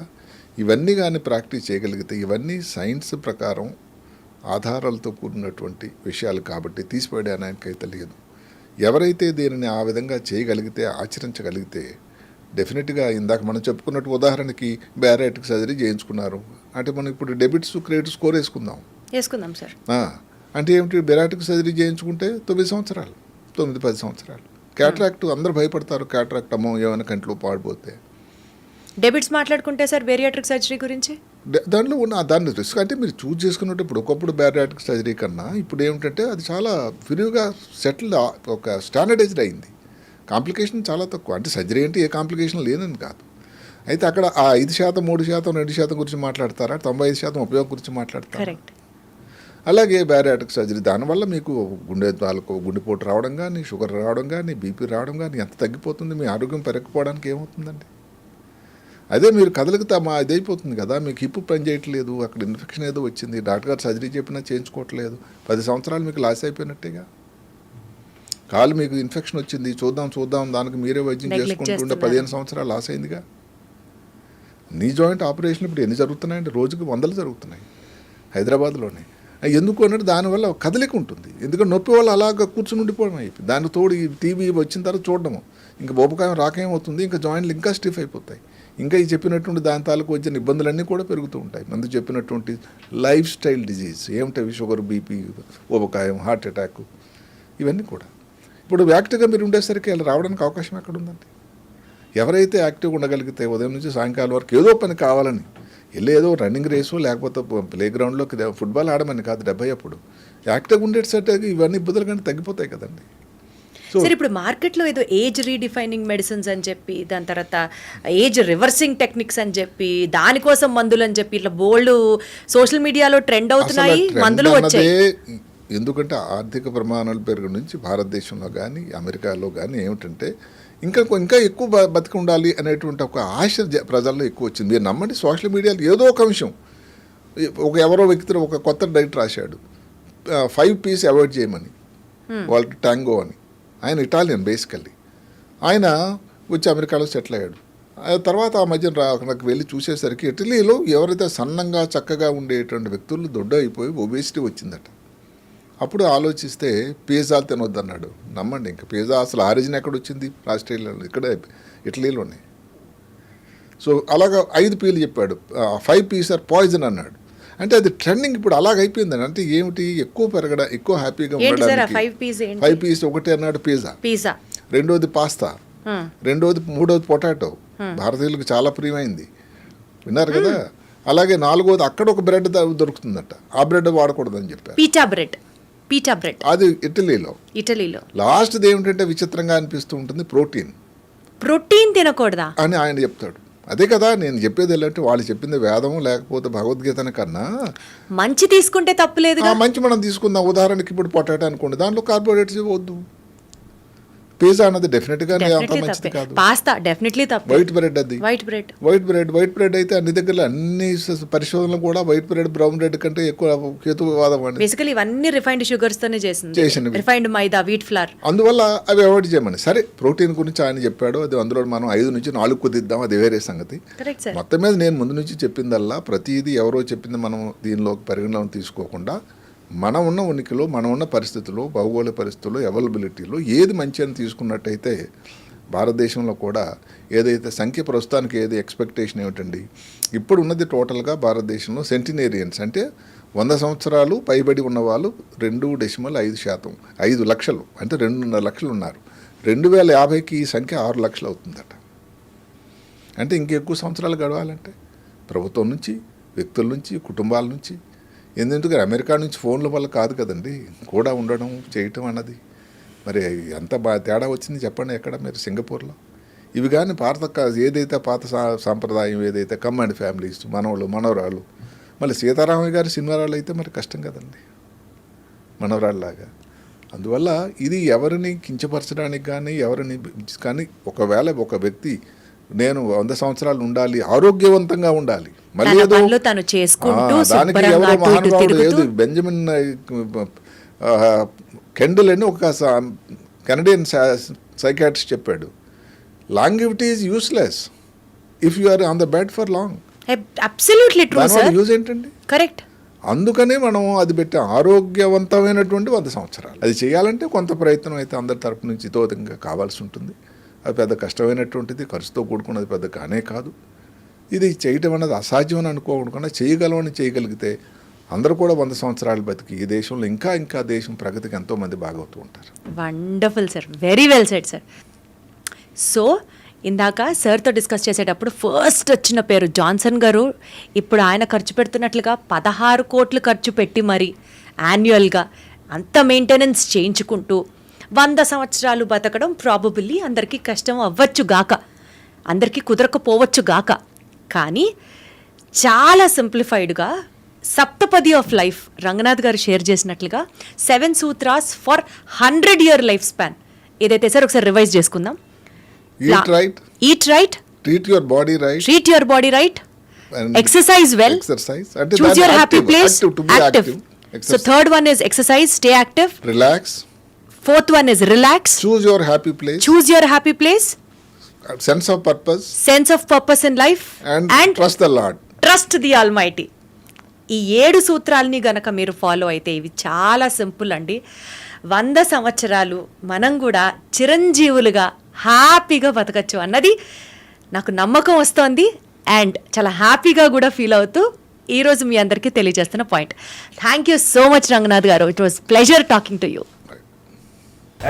ఇవన్నీ కానీ ప్రాక్టీస్ చేయగలిగితే, ఇవన్నీ సైన్స్ ప్రకారం ఆధారాలతో కూడినటువంటి విషయాలు కాబట్టి తీసిపడడానికైతే లేదు. ఎవరైతే దీనిని ఆ విధంగా చేయగలిగితే, ఆచరించగలిగితే డెఫినెట్గా ఇందాక మనం చెప్పుకున్నట్టు ఉదాహరణకి బ్యారియాట్రిక్ సర్జరీ చేయించుకున్నారు అంటే మనం ఇప్పుడు డెబిట్స్ క్రెడిట్ స్కోర్ వేసుకుందాం సార్. అంటే ఏమిటి, బ్యారియాట్రిక్ సర్జరీ చేయించుకుంటే 9 సంవత్సరాలు 9-10 సంవత్సరాలు. క్యాటరాక్ట్ అందరూ భయపడతారు, క్యాటరాక్ట్ అమ్మో ఏమైనా కంట్లో పాడిపోతే. డెబిట్స్ మాట్లాడుకుంటే సార్ బేరియాట్రిక్ సర్జరీ గురించి దాంట్లో ఉన్న దాన్ని రిస్క్ అంటే మీరు చూస్ చేసుకున్నట్టు ఇప్పుడు ఒకప్పుడు బ్యారియాట్రిక్ సర్జరీ కన్నా ఇప్పుడు ఏమిటంటే అది చాలా విరివిగా సెటిల్డ్ ఒక స్టాండర్డైజ్డ్ అయింది. కాంప్లికేషన్ చాలా తక్కువ. అంటే సర్జరీ అంటే ఏ కాంప్లికేషన్ లేదని కాదు. అయితే అక్కడ ఆ 5%, 3%, 2% గురించి మాట్లాడతారా, 95% ఉపయోగం గురించి మాట్లాడతారా? కరెక్ట్. అలాగే బ్యారియాట్రిక్ సర్జరీ దానివల్ల మీకు గుండెపోటు రావడం కానీ, షుగర్ రావడం కానీ, బీపీ రావడం కానీ ఎంత తగ్గిపోతుంది, మీ ఆరోగ్యం పెరగకపోవడానికి ఏమవుతుందండి? అదే మీరు కదలికితే ఇది అయిపోతుంది కదా, మీకు హిప్ పని చేయట్లేదు, అక్కడ ఇన్ఫెక్షన్ ఏదో వచ్చింది, డాక్టర్ గారు సర్జరీ చెప్పినా చేయించుకోవట్లేదు, 10 సంవత్సరాలు మీకు లాస్ అయిపోయినట్టేగా. కాలు మీకు ఇన్ఫెక్షన్ వచ్చింది, చూద్దాం దానికి మీరే వైద్యం చేసుకుంటుంటే 15 సంవత్సరాలు లాస్ అయిందిగా. నీ జాయింట్ ఆపరేషన్ ఇప్పుడు ఎన్ని జరుగుతున్నాయంటే రోజుకి 100 జరుగుతున్నాయి హైదరాబాద్లోనే. ఎందుకు అన్నట్టు దానివల్ల కదలిక ఉంటుంది. ఎందుకంటే నొప్పి వల్ల అలాగ కూర్చుని ఉండిపోవడం అయిపోయింది. దానికి తోడు ఈ టీవీ వచ్చిన తర్వాత చూడడము, ఇంకా బొబ్బకాయం రాకేమవుతుంది, ఇంకా జాయింట్లు ఇంకా స్టిఫ్ అయిపోతాయి. ఇంకా ఈ చెప్పినటువంటి దాని తాలూకు వచ్చిన ఇబ్బందులన్నీ కూడా పెరుగుతూ ఉంటాయి. ముందు చెప్పినటువంటి లైఫ్ స్టైల్ డిజీజ్ ఏమిటవి, షుగర్, బీపీ, ఊబకాయం, హార్ట్ అటాక్, ఇవన్నీ కూడా ఇప్పుడు యాక్టివ్గా మీరు ఉండేసరికి అలా రావడానికి అవకాశం ఎక్కడ ఉందండి? ఎవరైతే యాక్టివ్గా ఉండగలిగితే ఉదయం నుంచి సాయంకాలం వరకు ఏదో పని కావాలని ఏదో రన్నింగ్ రేసు లేకపోతే ప్లే గ్రౌండ్లో ఫుట్బాల్ ఆడమని కాదు 70 అప్పుడు యాక్టివ్గా ఉండేసరికి ఇవన్నీ ఇబ్బందులు కానీ తగ్గిపోతాయి కదండి. సార్ ఇప్పుడు మార్కెట్లో ఏదో ఏజ్ రీడిఫైనింగ్ మెడిసిన్స్ అని చెప్పి, దాని తర్వాత ఏజ్ రివర్సింగ్ టెక్నిక్స్ అని చెప్పి, దానికోసం మందులు అని చెప్పి ఇట్లా బోల్డ్ సోషల్ మీడియాలో ట్రెండ్ అవుతున్నాయి, మందులు వచ్చాయి. ఎందుకంటే ఆర్థిక ప్రమాణాలు పెరగడం నుంచి భారతదేశంలో కానీ అమెరికాలో కానీ ఏమిటంటే ఇంకా ఎక్కువ బతికి ఉండాలి అనేటువంటి ఒక ఆశ ప్రజల్లో ఎక్కువ వచ్చింది. మీరు నమ్మండి, సోషల్ మీడియాలో ఏదో ఒక విషయం, ఎవరో వ్యక్తి ఒక కొత్త డైట్ రాశాడు 5 పీస్ అవాయిడ్ చేయమని, వాళ్ళకి టాంగో అని. ఆయన ఇటాలియన్ బేసికల్లీ. ఆయన వచ్చి అమెరికాలో సెటిల్ అయ్యాడు. తర్వాత ఆ మధ్య నాకు వెళ్ళి చూసేసరికి ఇటలీలో ఎవరైతే సన్నంగా చక్కగా ఉండేటువంటి వ్యక్తులు దొడ్డ అయిపోయి ఒబేసిటీ వచ్చిందట. అప్పుడు ఆలోచిస్తే పిజ్జాలు తినొద్దన్నాడు. నమ్మండి, ఇంకా పిజ్జా అసలు ఆరిజిన్ ఎక్కడ వచ్చింది? ఆస్ట్రేలియాలో, ఇక్కడ ఇటలీలోనే. సో అలాగా 5 పీలు చెప్పాడు, 5 పీస్ ఆర్ పాయిజన్ అన్నాడు. అంటే అది ట్రెండింగ్ ఇప్పుడు అలాగ అయిపోయిందని. అంటే ఏమిటి, ఎక్కువ పెరగడం, ఎక్కువ హ్యాపీగా ఉండడానికి 5 పీస్. ఒకటి అన్నాడు పిజ్జా, రెండోది పాస్తా, మూడోది పొటాటో, భారతీయులకు చాలా ప్రియమైంది, విన్నారు కదా. అలాగే 4వది అక్కడ ఒక బ్రెడ్ దొరుకుతుందట, ఆ బ్రెడ్ వాడకూడదని చెప్పారు. పీటా బ్రెడ్ అది ఇటలీలో. లాస్ట్ది ఏమిటంటే విచిత్రంగా అనిపిస్తూ ఉంటుంది, ప్రోటీన్ తినకూడదా అని ఆయన చెప్తాడు. అదే కదా నేను చెప్పేది. ఏంటంటే వాళ్ళు చెప్పింది వేదం లేకపోతే భగవద్గీతని కన్నా మంచి తీసుకుంటే తప్పులేదు. మంచి మనం తీసుకుందాం. ఉదాహరణకి ఇప్పుడు పొటాటో అనుకోండి, దాంట్లో కార్బోహైడ్రేట్స్ వద్దు. పిజ్జా అన్నది డెఫినెట్గా అంత మంచిది కాదు. పాస్తా డెఫినెట్లీ తప్పు. వైట్ బ్రెడ్ అది వైట్ బ్రెడ్ అయితే అన్ని దగ్గర అన్ని పరిశోధనలు కూడా వైట్ బ్రెడ్ బ్రౌన్ బ్రెడ్ కంటే ఎక్కువ హేతువాదం అండి. బేసికల్లీ ఇవన్నీ రిఫైన్డ్ షుగర్స్ తోనే చేసినవి, రిఫైన్డ్ మైదా, వీట్ ఫ్లవర్. అందువల్ల అవి అవాయిడ్ చేయమని. సరే, ప్రోటీన్ గురించి ఆయన చెప్పాడు, అది అందులో మనం 5 నుంచి 4 కుదిద్దాం, అది వేరే సంగతి. మొత్తం మీద నేను ముందు నుంచి చెప్పిందల్లా ప్రతిదీ ఎవరో చెప్పింది మనం దీనిలో పరిగణలోకి తీసుకోకుండా మనం ఉన్న ఉనికిలో, మనం ఉన్న పరిస్థితుల్లో, భౌగోళిక పరిస్థితుల్లో, అవైలబిలిటీలో ఏది మంచి అని తీసుకున్నట్టయితే భారతదేశంలో కూడా ఏదైతే సంఖ్య ప్రస్తుతానికి ఏది ఎక్స్పెక్టేషన్ ఏమిటండి, ఇప్పుడు ఉన్నది టోటల్గా భారతదేశంలో సెంటినేరియన్స్ అంటే 100 సంవత్సరాలు పైబడి ఉన్నవాళ్ళు 2.5%, 5 లక్షలు అంటే 2.5 లక్షలు ఉన్నారు. 2050కి ఈ సంఖ్య 6 లక్షలు అవుతుందట. అంటే ఇంకెక్కువ సంవత్సరాలు గడవాలంటే ప్రభుత్వం నుంచి, వ్యక్తుల నుంచి, కుటుంబాల నుంచి, ఎందుకంటే అమెరికా నుంచి ఫోన్ల వల్ల కాదు కదండి కూడా ఉండడం చేయటం అన్నది. మరి ఎంత తేడా వచ్చింది చెప్పండి ఎక్కడ మీరు సింగపూర్లో. ఇవి కానీ ఏదైతే పాత సాంప్రదాయం ఏదైతే కమాండ్ ఫ్యామిలీస్, మనవళ్ళు, మనవరాళ్ళు, మళ్ళీ సీతారామయ్య గారి సినిమారాళ్ళు అయితే మరి కష్టం కదండి మనవరాళ్ళలాగా. అందువల్ల ఇది ఎవరిని కించపరచడానికి కానీ ఒకవేళ ఒక వ్యక్తి నేను 100 సంవత్సరాలు ఉండాలి, ఆరోగ్యవంతంగా ఉండాలి, మళ్ళీ దానికి ఎవరో మహానుభావుడు ఏది బెంజమిన్ కెండిల్ అని ఒక కెనడియన్ సైకాట్రిస్ట్ చెప్పాడు, longevity is useless if you are on the bed for long. Absolutely true sir. Use ఏంటండి? కరెక్ట్. అందుకనే మనం అది పెట్టాం, ఆరోగ్యవంతమైనటువంటి 100 సంవత్సరాలు. అది చేయాలంటే కొంత ప్రయత్నం అయితే అందరి తరపు నుంచి తోతంగా కావాల్సి ఉంటుంది. అది పెద్ద కష్టమైనటువంటిది, ఖర్చుతో కూడుకున్నది పెద్ద కానే కాదు. ఇది చేయటం అన్నది అసాధ్యం అని అనుకోకుండా చేయగలిగితే అందరూ కూడా 100 సంవత్సరాలు బతికి ఈ దేశంలో ఇంకా దేశం ప్రగతికి ఎంతోమంది బాగవుతూ ఉంటారు. Wonderful sir, very well said sir. So ఇందాక సార్తో డిస్కస్ చేసేటప్పుడు ఫస్ట్ వచ్చిన పేరు జాన్సన్ గారు. ఇప్పుడు ఆయన ఖర్చు పెడుతున్నట్లుగా 16 కోట్లు ఖర్చు పెట్టి మరి యాన్యువల్గా అంత మెయింటెనెన్స్ చేయించుకుంటూ 100 సంవత్సరాలు బతకడం ప్రాబబుల్లీ అందరికీ కష్టం అవ్వచ్చు గాక, అందరికీ కుదరకపోవచ్చు గాక, కానీ చాలా సింప్లిఫైడ్గా సప్తపది ఆఫ్ లైఫ్ రంగనాథ్ గారు షేర్ చేసినట్లుగా 7 sutras for 100 year life span ఏదైతే సార్ ఒకసారి రివైజ్ చేసుకుందాం. Eat right, eat right, treat your body right, treat your body right, exercise well, choose your happy place, active. So third one is exercise, stay active. Relax, Fourth one is relax, choose your happy place, choose your happy place, sense of purpose sense of purpose in life, and trust the lord. Trust the almighty. ఈ 7 సూత్రాలని గనక మీరు follow అయితే ఇవి చాలా simple అండి. 100 సంవత్సరాలు మనం కూడా చిరంజీవులుగా హ్యాపీగా బతకచ్చు అన్నది నాకు నమ్మకం వస్తోంది అండ్ చాలా హ్యాపీగా కూడా ఫీల్ అవుతూ ఈరోజు మీ అందరికీ తెలియజేస్తున్న point. Thank you so much Ranganath garu. It was pleasure talking to you.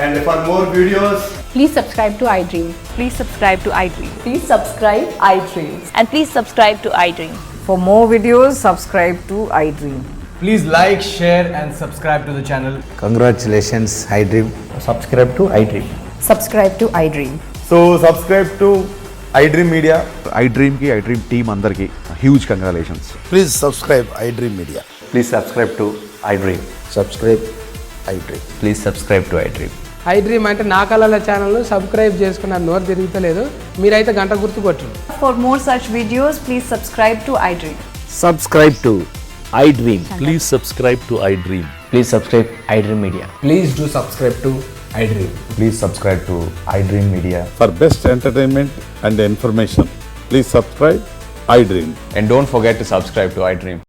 And for more videos, Please subscribe to iDream. Please subscribe to iDream. Please subscribe iDream. And please subscribe to iDream. For more videos, subscribe to iDream. please like, share and subscribe to the channel. Congratulations, iDream. Subscribe to iDream. Subscribe to iDream. So subscribe to iDream Media. iDream ki iDream team andarki huge congratulations. Please subscribe iDream Media. Please subscribe to iDream. Subscribe iDream. Please subscribe to iDream. iDream అంటే నా కళల ఛానల్ను subscribe చేసుకున్న నోరు తిరుగుతలేదు, మీరైతే గంట గుర్తు కొట్టండి. For more such videos, please subscribe to iDream. Subscribe to iDream. Please subscribe to iDream. Please subscribe iDream Media. Please do subscribe to iDream. Please subscribe to iDream Media. For best entertainment and information, please subscribe iDream. And don't forget to subscribe to iDream.